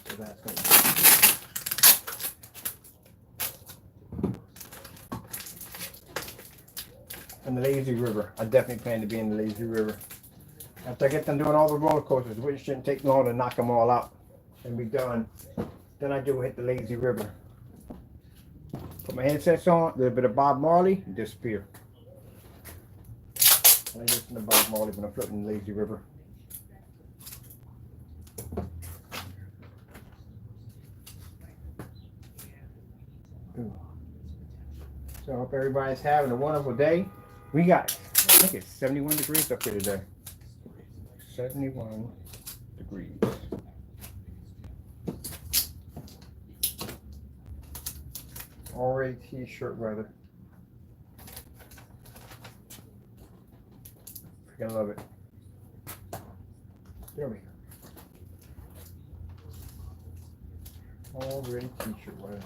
So that's going and the Lazy River. I definitely plan to be in the Lazy River. After I get done doing all the roller coasters, which shouldn't take long to knock them all out and be done, then I do hit the Lazy River. Put my headsets on, a little bit of Bob Marley, and disappear. I listen to Bob Marley when I'm floating in the Lazy River. Ooh. So I hope everybody's having a wonderful day. We got, I think it's 71 degrees up here today. 71 degrees. Already t-shirt weather. Freaking love it. There we go. Already t-shirt weather.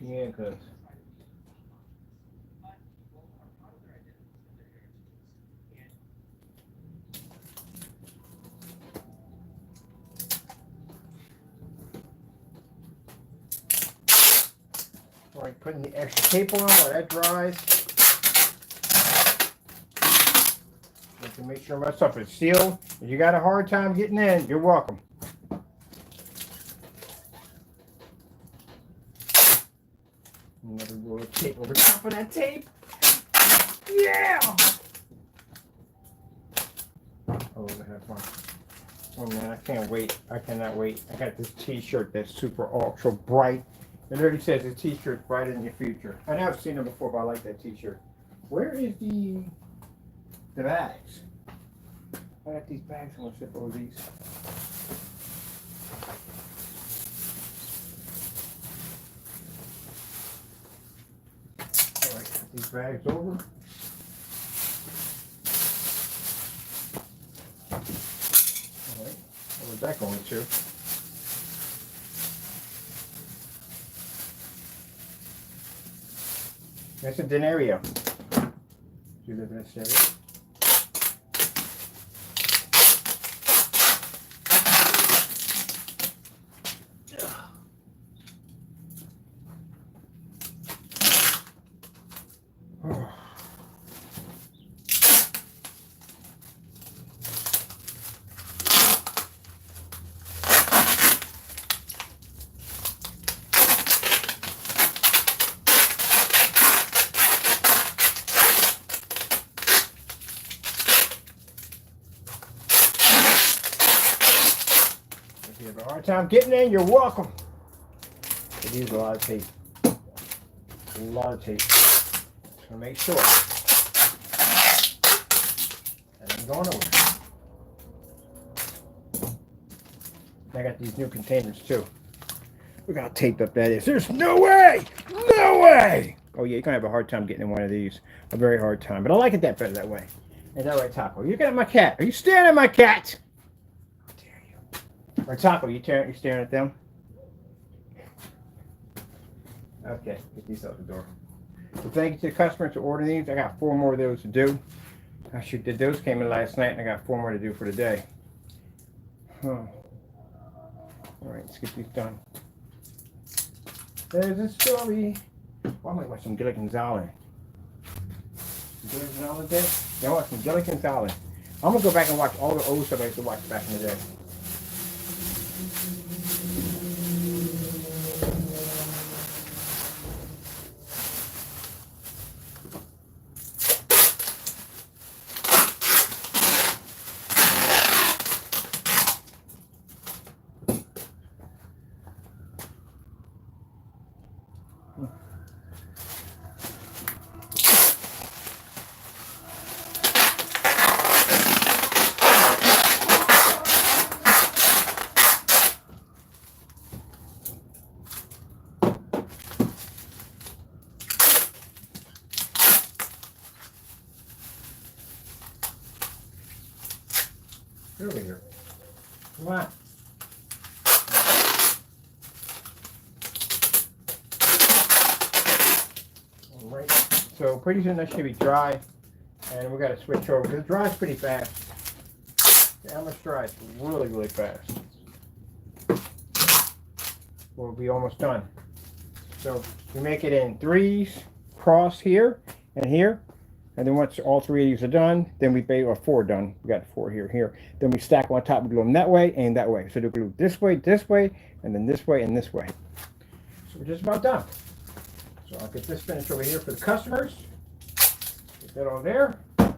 Yeah, cuz. Alright, putting the extra tape on while that dries. I can make sure my stuff is sealed. If you got a hard time getting in, you're welcome. Another roll of tape over top of that tape. Yeah! Oh, the heck, fun. Oh man, I can't wait. I cannot wait. I got this t-shirt that's super ultra bright It literally says a t-shirt brighter than your future. I know I've seen them before, but I like that t-shirt. Where is the bags? I got these bags. I'm gonna sip all these. All right, put these bags over. All right, where's that going to? That's a denario. Do you live in this area? If you have a hard time getting in, you're welcome. It uses a lot of tape. A lot of tape. So make sure that ain't going nowhere. I got these new containers too. Look how taped up that is. There's no way! No way! Oh yeah, you're gonna have a hard time getting in one of these. A very hard time. But I like it that better that way. Is that right, Taco? You're looking at my cat. Are you staring at my cat? How dare you? Or Taco, you staring at them? Okay, get these out the door. So thank you to the customers to order these. I got 4 more of those to do. I should did those came in last night, and I got 4 more to do for today. Huh. All right, let's get these done. There's a story. Well, I might watch some Gilligan's Island. Gilligan's Island day? Yeah, I watch some Gilligan's Island. I'm gonna go back and watch all the old stuff I used to watch back in the day. Get over here. Come on. Alright, so pretty soon that should be dry, and we got to switch over because it dries pretty fast. The almost dries really, really fast. We'll be almost done. So we make it in 3s, cross here and here. And then once all 3 of these are done, then we bake, or 4 done. We got 4 here. Then we stack on top, we glue them that way and that way. So they glue this way, and then this way, and this way. So we're just about done. So I'll get this finished over here for the customers. Get that all there. Let's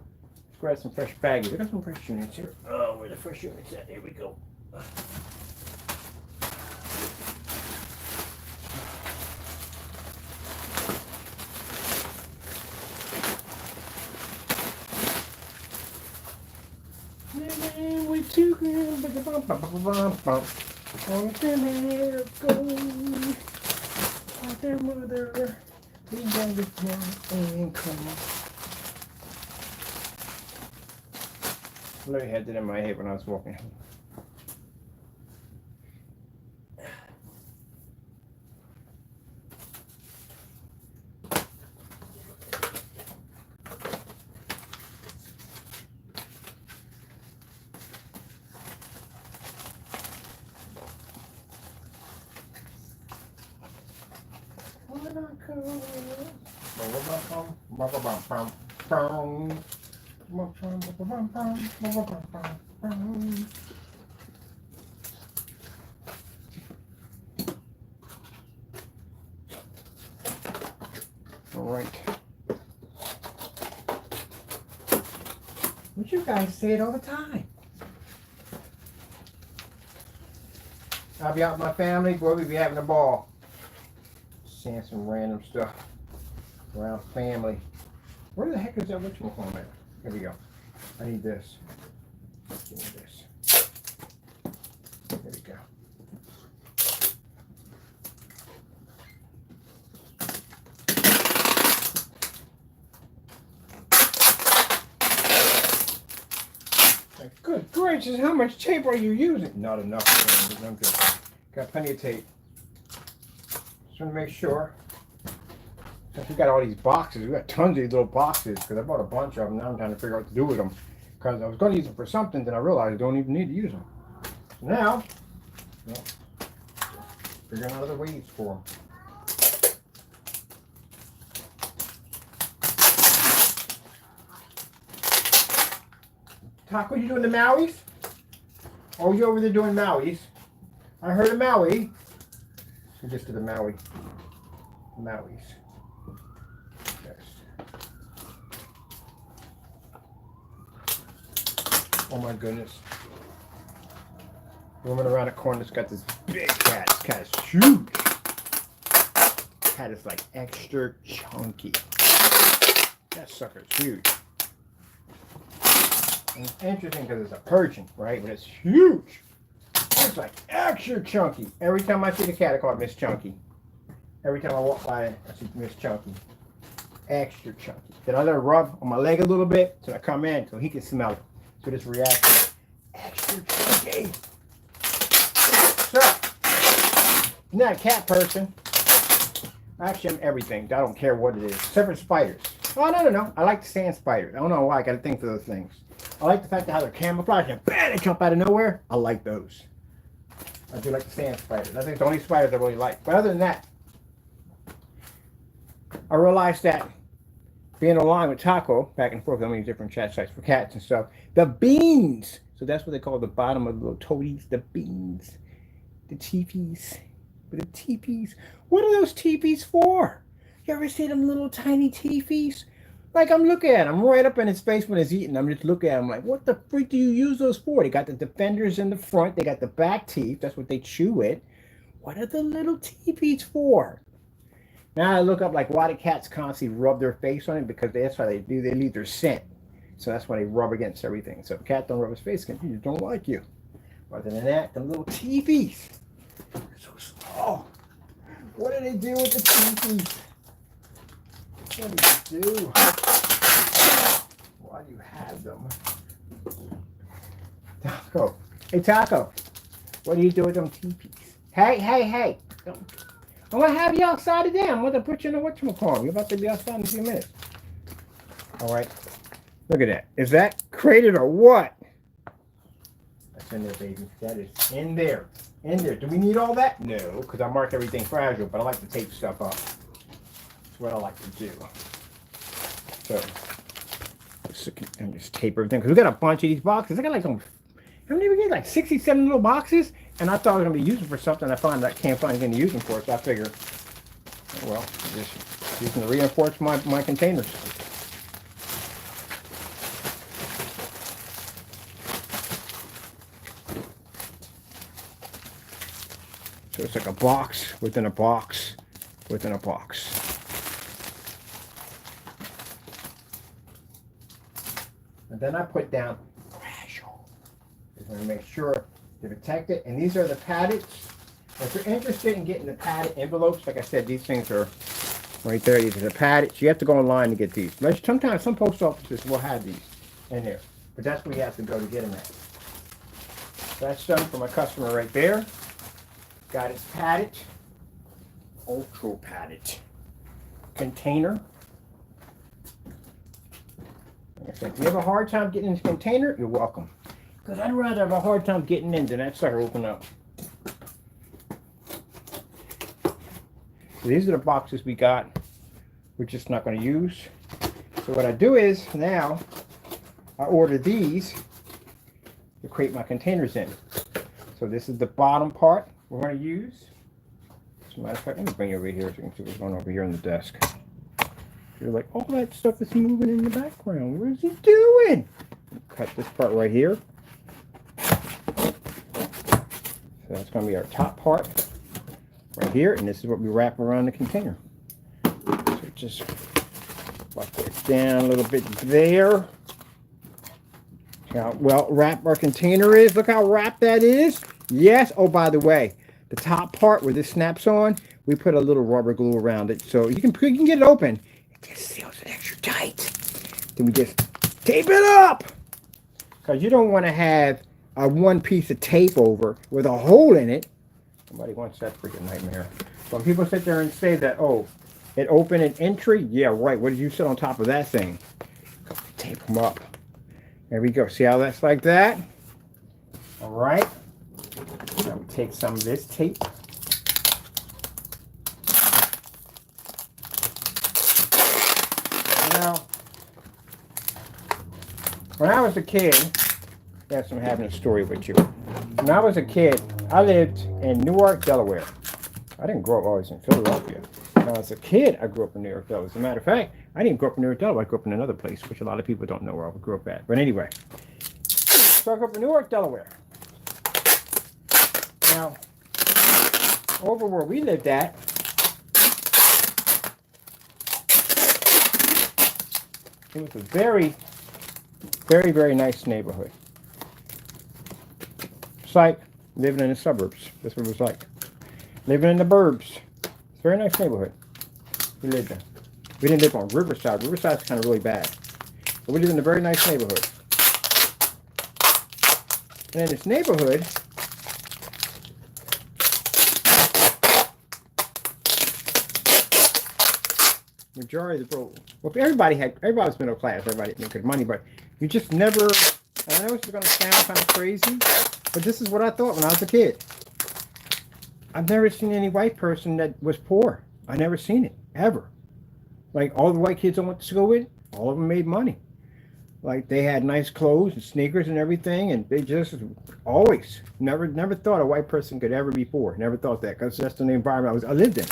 grab some fresh baggies. I got some fresh units here. Oh, where the fresh units at? Here we go. We took it, on the go. Their mother, we got it now and come on. I literally had that in my head when I was walking home. All right. But you guys say it all the time. I'll be out with my family, boy, we be having a ball. sand some random stuff around family. Where the heck is that whatchamacallit at? Here we go. I need this. Give me this. There we go. Good gracious, how much tape are you using? Not enough. I'm good. Got plenty of tape. Just want to make sure. Since we got all these boxes, we got tons of these little boxes because I bought a bunch of them. Now I'm trying to figure out what to do with them. Because I was going to use them for something, then I realized I don't even need to use them. So now, well, figuring out other ways for them. Taco, you doing the Mauis? Oh, you over there doing Mauis? I heard a Maui. So just to the Maui. Mauis. Yes. Oh my goodness. The woman around the corner has got this big cat. This cat is huge. This cat is like extra chunky. That sucker's huge. And it's interesting because it's a Persian, right? But it's huge. It's like extra chunky. Every time I see the cat, I call it Miss Chunky. Every time I walk by it, I see Miss Chunky. Extra chunky. Then I let her rub on my leg a little bit so I come in so he can smell it. So this reaction, extra chunky. So, I'm not a cat person. Actually, I'm everything. I don't care what it is. Except for spiders. Oh, no. I like the sand spiders. I don't know why. I got to think for those things. I like the fact that how they're camouflaged and bam, they jump out of nowhere. I like those. I do like the sand spiders. I think it's the only spiders I really like. But other than that, I realized that being online with Taco, back and forth on these different chat sites for cats and stuff, the beans. So that's what they call the bottom of the little toadies, the beans, the teepees. But the teepees, what are those teepees for? You ever see them little tiny teepees? Like I'm looking at him right up in his face when he's eating. I'm just looking at him like, what the freak do you use those for? They got the defenders in the front. They got the back teeth. That's what they chew with. What are the little teepees for? Now I look up like why do cats constantly rub their face on it? Because that's how they do. They leave their scent. So that's why they rub against everything. So if a cat don't rub his face against you, they don't like you. Other than that, the little teepees. They're so small. What do they do with the teepees? What do you do? Why do you have them? Taco. Hey, Taco. What do you do with them teepees? Hey. I'm going to have you outside today. I'm going to put you in a whatchamacallit. You're about to be outside in a few minutes. All right. Look at that. Is that crated or what? That's in there, baby. That is in there. In there. Do we need all that? No, because I mark everything fragile, but I like to tape stuff up. What I like to do. So, I'm just tape everything because we got a bunch of these boxes. I got like how many we get? Like 67 little boxes, and I thought I was gonna be using for something. I found I can't find anything to use them for, so I figure, well, just using to reinforce my containers. So it's like a box within a box within a box. And then I put down fragile. Just want to make sure to protect it. And these are the padded. If you're interested in getting the padded envelopes, like I said, these things are right there. These are the padded. So you have to go online to get these. But sometimes some post offices will have these in there. But that's where you have to go to get them at. So that's done for my customer right there. Got his padded, ultra padded container. Like I said, if you have a hard time getting in this container, you're welcome. Because I'd rather have a hard time getting in than that sucker open up. So these are the boxes we got. We're just not going to use. So what I do is now I order these to create my containers in. So this is the bottom part we're going to use. As a matter of fact, let me bring you over here so you can see what's going on over here on the desk. You're like, all that stuff is moving in the background. What is he doing? Cut this part right here. So that's going to be our top part. right here, and this is what we wrap around the container. So just wipe it down a little bit there. How well wrapped our container is. Look how wrapped that is. Yes. Oh, by the way, the top part where this snaps on, we put a little rubber glue around it, so you can get it open. It just seals it extra tight. Then we just tape it up, because you don't want to have a one piece of tape over with a hole in it. Nobody wants that freaking nightmare. When people sit there and say that, oh, it opened an entry, yeah, right. What did you sit on top of that thing? Tape them up. There we go. See how that's like that? All right. Now we take some of this tape. Now, when I was a kid, yes, I'm having a story with you. When I was a kid, I lived in Newark, Delaware. I didn't grow up always in Philadelphia. When I was a kid, I grew up in New York, Delaware. As a matter of fact, I didn't grow up in New York, Delaware. I grew up in another place, which a lot of people don't know where I grew up at. But anyway, so I grew up in Newark, Delaware. Now, over where we lived at, it was a very, very, very nice neighborhood. It's like living in the suburbs. That's what it was like. Living in the burbs. It's a very nice neighborhood. We lived there. We didn't live on Riverside. Riverside's kind of really bad. But we lived in a very nice neighborhood. And in this neighborhood, majority of the people, well, everybody's middle class, everybody made good money, but you just never, I know it's going to sound kind of crazy, but this is what I thought when I was a kid. I've never seen any white person that was poor. I never seen it, ever. Like, all the white kids I went to school with, all of them made money. Like, they had nice clothes and sneakers and everything, and they just always never thought a white person could ever be poor. Never thought that, because that's the environment I lived in.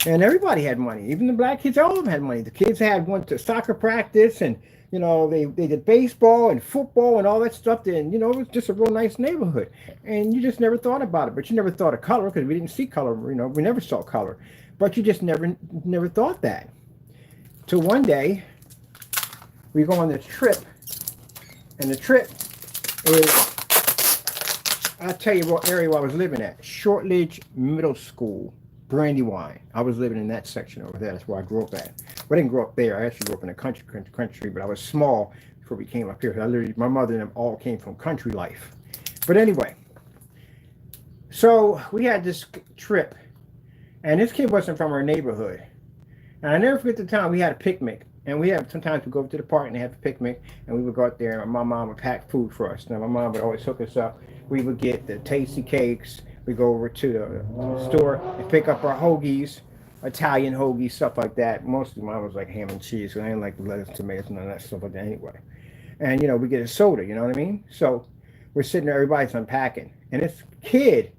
And everybody had money. Even the black kids, all of them had money. The kids went to soccer practice, and, you know, they did baseball and football and all that stuff. And, you know, it was just a real nice neighborhood. And you just never thought about it. But you never thought of color, because we didn't see color. You know, we never saw color. But you just never thought that. Till one day, we go on this trip. And the trip is, I'll tell you what area I was living at. Shortridge Middle School. Brandywine. I was living in that section over there. That's where I grew up at. Well, I didn't grow up there. I actually grew up in the country, but I was small before we came up here. My mother and them all came from country life. But anyway, so we had this trip, and this kid wasn't from our neighborhood. And I never forget the time we had a picnic. And sometimes we go to the park and they have a picnic, and we would go out there, and my mom would pack food for us. Now, my mom would always hook us up. We would get the tasty cakes. We go over to the store and pick up our hoagies, Italian hoagies, stuff like that. Mostly mine was like ham and cheese, so I didn't like the lettuce, tomatoes, none of that stuff like that anyway. And, you know, we get a soda, you know what I mean? So we're sitting there, everybody's unpacking. And this kid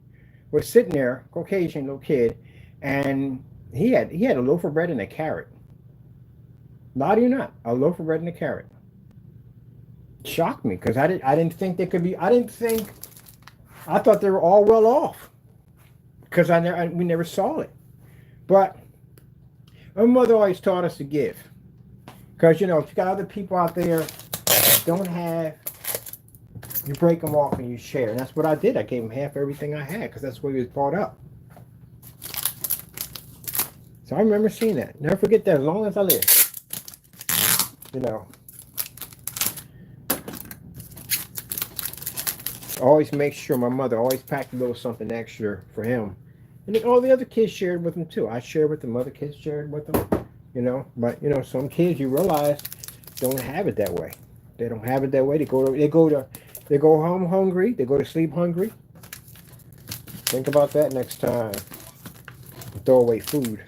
was sitting there, Caucasian little kid, and he had a loaf of bread and a carrot. Lie to you not, a loaf of bread and a carrot. Shocked me, because I didn't think they could be, I thought they were all well off, because we never saw it. But my mother always taught us to give, because, you know, if you got other people out there that don't have, you break them off and you share. And that's what I did. I gave them half everything I had, because that's what he was brought up. So I remember seeing that. Never forget that as long as I live. You know. Always make sure my mother always packed a little something extra for him. And then all the other kids shared with him too. I shared with them, other kids shared with them. You know, but, you know, some kids, you realize, don't have it that way. They don't have it that way. They go home hungry. They go to sleep hungry. Think about that next time. Throw away food.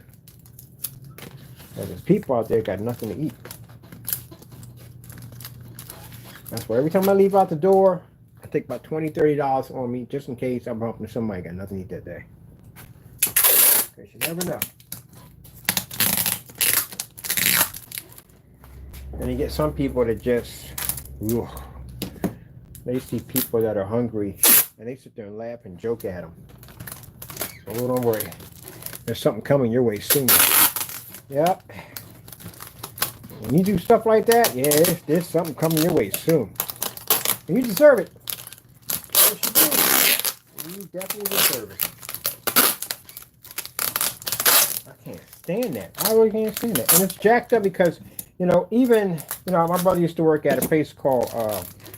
There's people out there got nothing to eat. That's why every time I leave out the door, I take about $20, $30 on me, just in case I'm bumping into somebody got nothing to eat that day. Because you never know. And you get some people that just, ugh, they see people that are hungry, and they sit there and laugh and joke at them. So don't worry. There's something coming your way soon. Yep. When you do stuff like that, yeah, there's something coming your way soon. And you deserve it. Yes, you do. You definitely deserve it. I can't stand that. I really can't stand that. And it's jacked up because, you know, even, you know, my brother used to work at a place called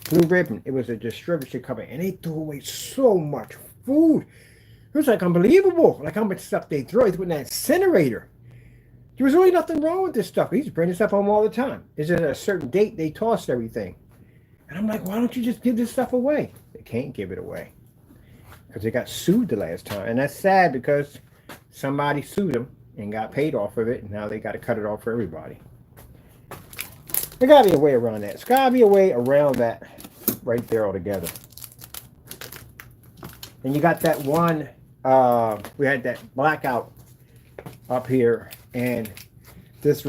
Blue Ribbon. It was a distribution company, and they threw away so much food. It was like unbelievable. Like how much stuff they threw. They threw in that incinerator. There was really nothing wrong with this stuff. We used to bring this stuff home all the time. It's at a certain date they tossed everything. And I'm like, why don't you just give this stuff away? They can't give it away because they got sued the last time. And that's sad because somebody sued them and got paid off of it. And now they got to cut it off for everybody. There got to be a way around that. There's got to be a way around that right there altogether. And you got that one, we had that blackout up here. And this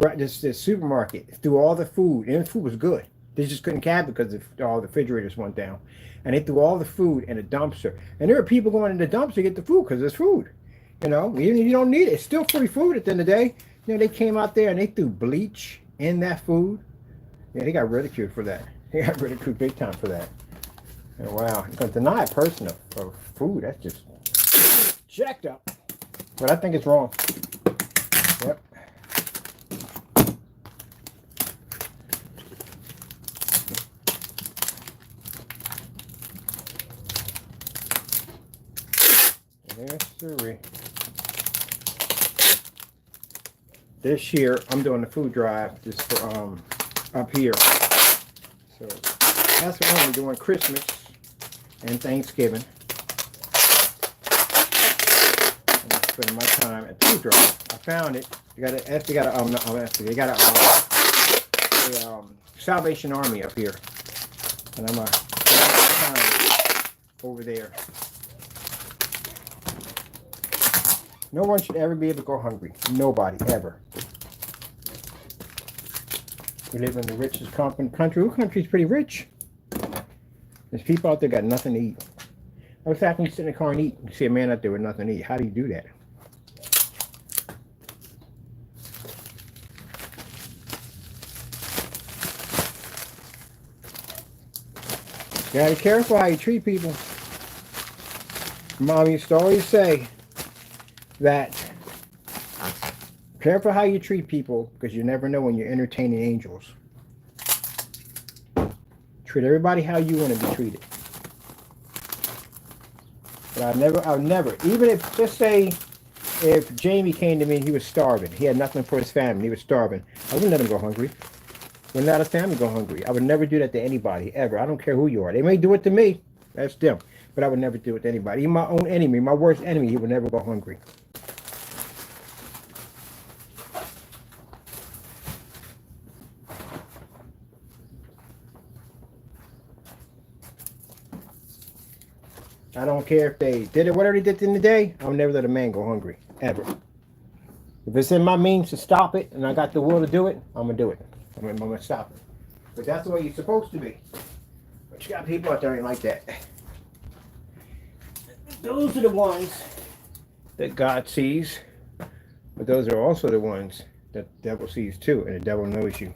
supermarket threw all the food, and the food was good. They just couldn't cab it because all the refrigerators went down. And they threw all the food in a dumpster. And there were people going in the dumpster to get the food because there's food. You know, even if you don't need it, it's still free food at the end of the day. You know, they came out there and they threw bleach in that food. Yeah, they got ridiculed for that. They got ridiculed big time for that. And wow, you can deny a person of food. That's just jacked up. But I think it's wrong. Yep. Yes, sir. This year, I'm doing the food drive just for up here. So that's what I'm doing Christmas and Thanksgiving. I'm spending my time at food drive. I found it. They got a Salvation Army up here, and I'm over there. No one should ever be able to go hungry. Nobody ever. We live in the richest country. Our country's pretty rich. There's people out there got nothing to eat. I was happy to sit in the car and eat. You see a man out there with nothing to eat. How do you do that? You gotta be careful how you treat people. Mom used to always say that careful how you treat people because you never know when you're entertaining angels. Treat everybody how you want to be treated. But I'll never, even if, just say, if Jamie came to me and he was starving, he had nothing for his family, he was starving, I wouldn't let him go hungry. Wouldn't let his family go hungry. I would never do that to anybody, ever. I don't care who you are. They may do it to me. That's them. But I would never do it to anybody. Even my own enemy, my worst enemy, he would never go hungry. I don't care if they did it, whatever they did in the day, I'll never let a man go hungry, ever. If it's in my means to stop it, and I got the will to do it, I'm going to do it. I'm going to stop it. But that's the way you're supposed to be. But you got people out there ain't like that. Those are the ones that God sees, but those are also the ones that the devil sees too, and the devil knows you.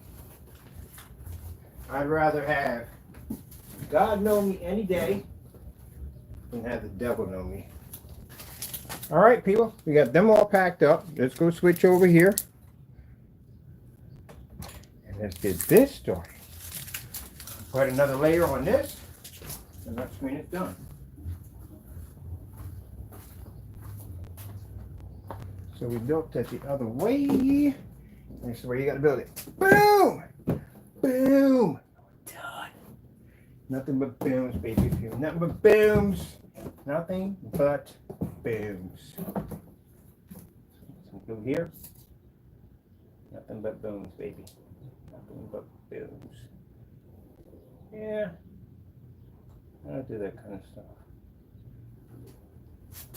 I'd rather have God know me any day than have the devil know me. All right, people, we got them all packed up. Let's go switch over here. And let's get this started. Put another layer on this, and that screen is done. So we built that the other way. This is where you got to build it. Boom! Boom! Done. Nothing but booms, baby. Nothing but booms. Nothing but booms. Some glue here. Nothing but booms, baby. Nothing but booms. Yeah. I don't do that kind of stuff.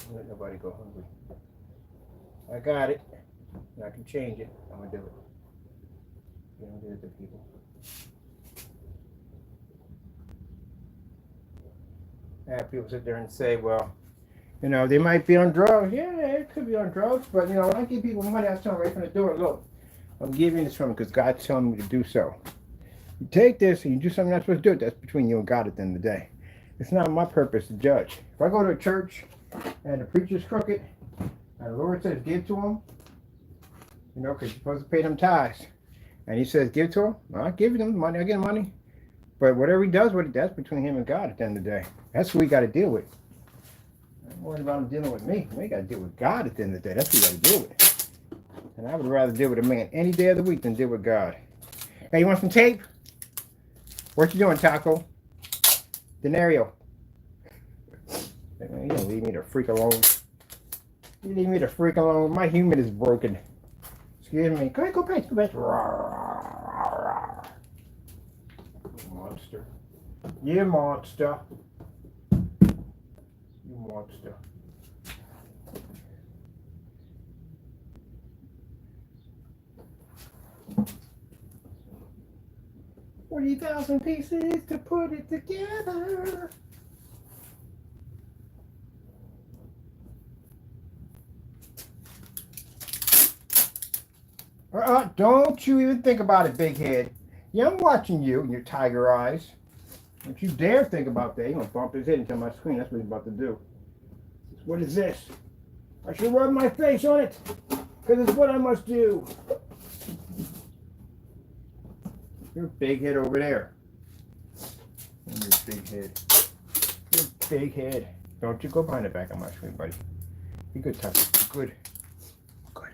Don't let nobody go hungry. I got it. I can change it. I'm going to do it. You don't do it to people. I have people sit there and say, well, You know, they might be on drugs. Yeah, it could be on drugs. But, you know, when I give people money, I tell them right from the door, look, I'm giving this from them because God's telling me to do so. You take this and you do something you're not supposed to do, that's between you and God at the end of the day. It's not my purpose to judge. If I go to a church and the preacher's crooked and the Lord says give to him, you know, because you're supposed to pay them tithes, and he says give to him, well, I give him money, I give him money. But whatever he does with it, that's between him and God at the end of the day. That's who we got to deal with. I'm worried about him dealing with me. We got to deal with God at the end of the day. That's who we got to deal with. And I would rather deal with a man any day of the week than deal with God. Hey, you want some tape? What you doing, Taco? Denario. You don't leave me the freak alone. You leave me the freak alone. My human is broken. Excuse me. Go ahead, go back. Go back. Monster. You monster. You monster. $40,000 pieces to put it together. Don't you even think about it, big head. Yeah, I'm watching you and your tiger eyes. Don't you dare think about that. You're going to bump his head into my screen. That's what he's about to do. What is this? I should rub my face on it because it's what I must do. Your big head over there. Your big head. Your big head. Don't you go behind the back of my screen, buddy. Be good, Tucker. Good. Good.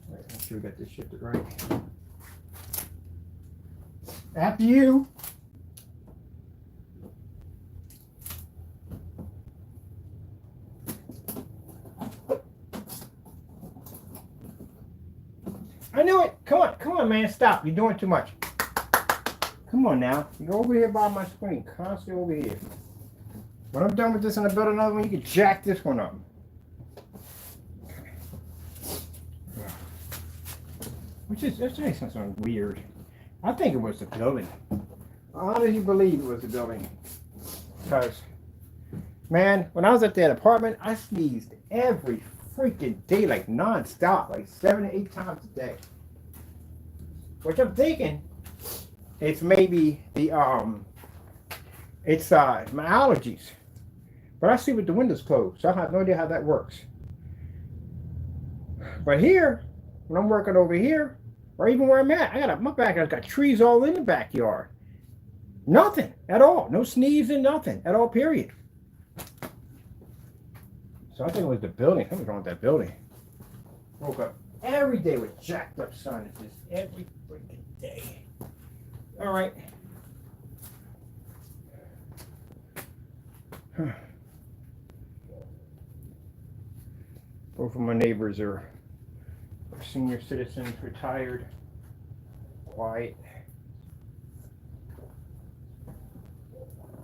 All right, make sure we got this shifted right. After you. I knew it. Come on, man. Stop. You're doing too much. Come on now. You go over here by my screen. Constantly over here. When I'm done with this and I build another one, you can jack this one up. That's something weird. I think it was the building. I honestly believe it was the building. Because, man, when I was at that apartment, I sneezed every freaking day, like non-stop, like 7 to 8 times a day. Which I'm thinking, it's maybe the it's my allergies. But I sleep with the windows closed, so I have no idea how that works. But here, when I'm working over here, or even where I'm at, my backyard's got trees all in the backyard. Nothing at all. No sneezing, nothing at all, period. So I think it was the building. Something's wrong with that building. Woke up every day with jacked up sinuses. Every freaking day. All right. Both of my neighbors are senior citizens, retired, quiet.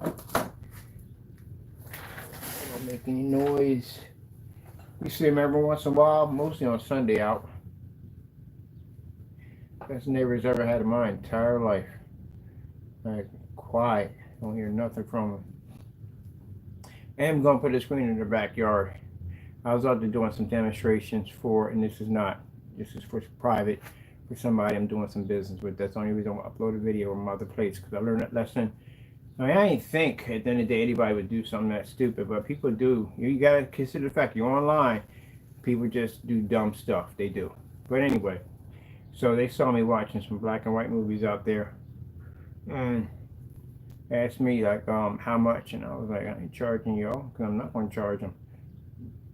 Don't make any noise. We see them every once in a while, mostly on Sunday out. Best neighbors ever had in my entire life. Like, quiet. Don't hear nothing from them. And I'm going to put a screen in their backyard. I was out there doing some demonstrations for, and this is for private, for somebody I'm doing some business with. That's the only reason I upload a video from other place, because I learned that lesson. I mean, I didn't think at the end of the day anybody would do something that stupid, but people do. You gotta consider the fact you're online. People just do dumb stuff. They do. But anyway, so they saw me watching some black and white movies out there, and asked me like, how much, and I was like, I ain't charging y'all, because I'm not gonna charge them.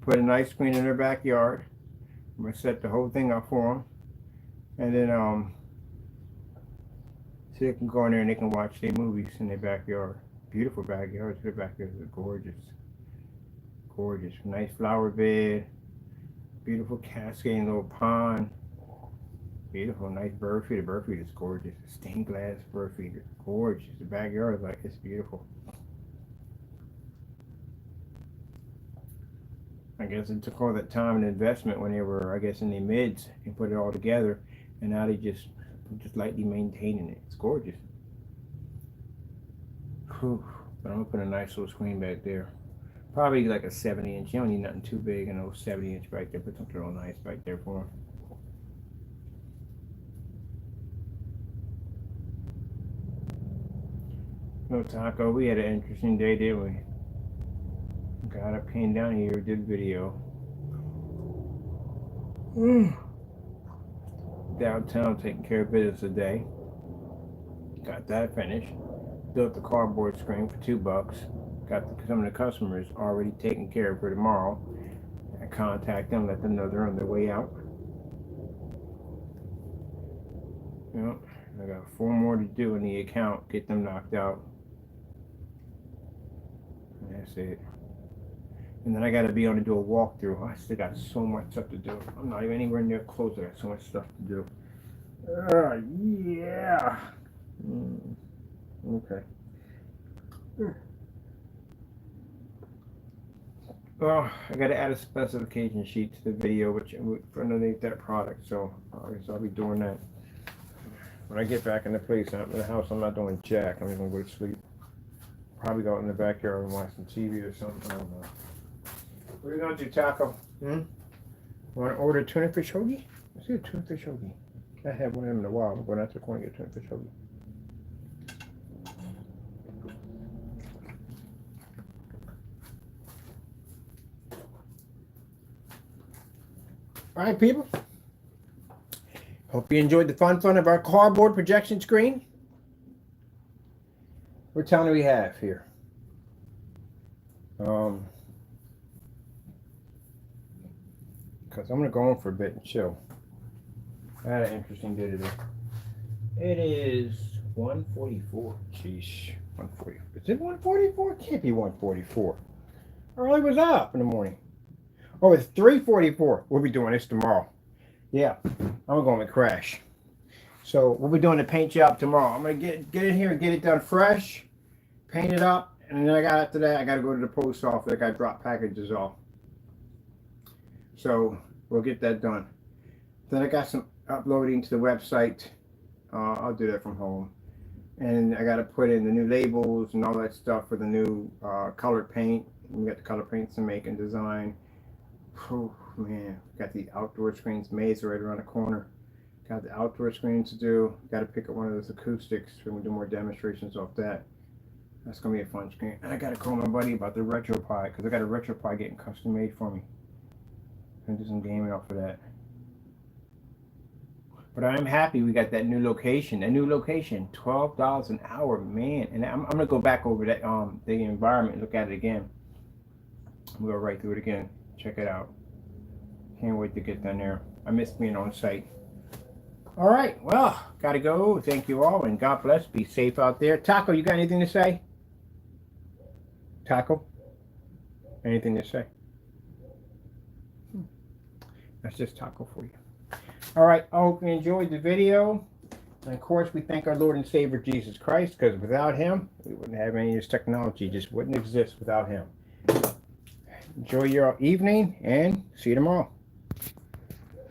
Put a nice screen in their backyard. I'm gonna set the whole thing up for them, and then so they can go in there and they can watch their movies in their backyard. Beautiful backyards. Their backyards are gorgeous, gorgeous. Nice flower bed, beautiful cascading little pond, beautiful, nice bird feeder. Bird feeder is gorgeous. Stained glass bird feeder, gorgeous. The backyard is like, it's beautiful. I guess it took all that time and investment when they were, I guess, in their mids and put it all together, and now they just lightly maintaining it. It's gorgeous. Whew. But I'm gonna put a nice little screen back there. Probably like a 70-inch. You don't need nothing too big, and a 70-inch back there. Put something real nice back there for him. No, Taco, we had an interesting day, didn't we? Got up, came down here, did video. Downtown taking care of business today. Got that finished. Built the cardboard screen for $2. Got some of the customers already taken care of for tomorrow. I contact them, let them know they're on their way out. Yep, I got 4 more to do in the account, get them knocked out. And that's it. And then I gotta be able to do a walkthrough. I still got so much stuff to do. I'm not even anywhere near close. I got so much stuff to do. Yeah. Okay. Well, I got to add a specification sheet to the video, which underneath that product. So I guess I'll be doing that when I get back in the place. I'm in the house. I'm not doing jack. I'm just gonna go to sleep. Probably go out in the backyard and watch some TV or something. I don't know. What are you gonna do, Taco? Want to order tuna fish hoagie? Let's get a tuna fish hoagie. I haven't one of them in a while. I'm going out to the corner and get tuna fish hoagie. All right, people. Hope you enjoyed the fun of our cardboard projection screen. What time do we have here? Because I'm going to go on for a bit and chill. I had an interesting day today. It is 1:44. Sheesh. 1:40. Is it 1:44? It can't be 1:44. Early was up in the morning. Oh, it's 3:44. We'll be doing this tomorrow. Yeah, I'm going to crash. So we'll be doing the paint job tomorrow. I'm going to get in here and get it done fresh, paint it up, and then after that, I got to go to the post office. I got to drop packages off. So we'll get that done. Then I got some uploading to the website. I'll do that from home. And I got to put in the new labels and all that stuff for the new colored paint. We got the color paints to make and design. Oh man, got the outdoor screens. May's right around the corner. Got the outdoor screens to do. Got to pick up one of those acoustics. We're gonna do more demonstrations off that. That's gonna be a fun screen. And I gotta call my buddy about the RetroPie because I got a RetroPie getting custom made for me. And do some gaming off of that. But I'm happy we got that new location. A new location, $12 an hour, man. And I'm gonna go back over that the environment, look at it again. We'll go right through it again. Check it out. Can't wait to get down there. I miss being on site. All right, well, gotta go. Thank you all, and God bless. Be safe out there. Taco, you got anything to say? Taco? Anything to say? That's just Taco for you. All right, I hope you enjoyed the video. And of course, we thank our Lord and Savior Jesus Christ, because without him, we wouldn't have any of this technology. It just wouldn't exist without him. Enjoy your evening, and see you tomorrow.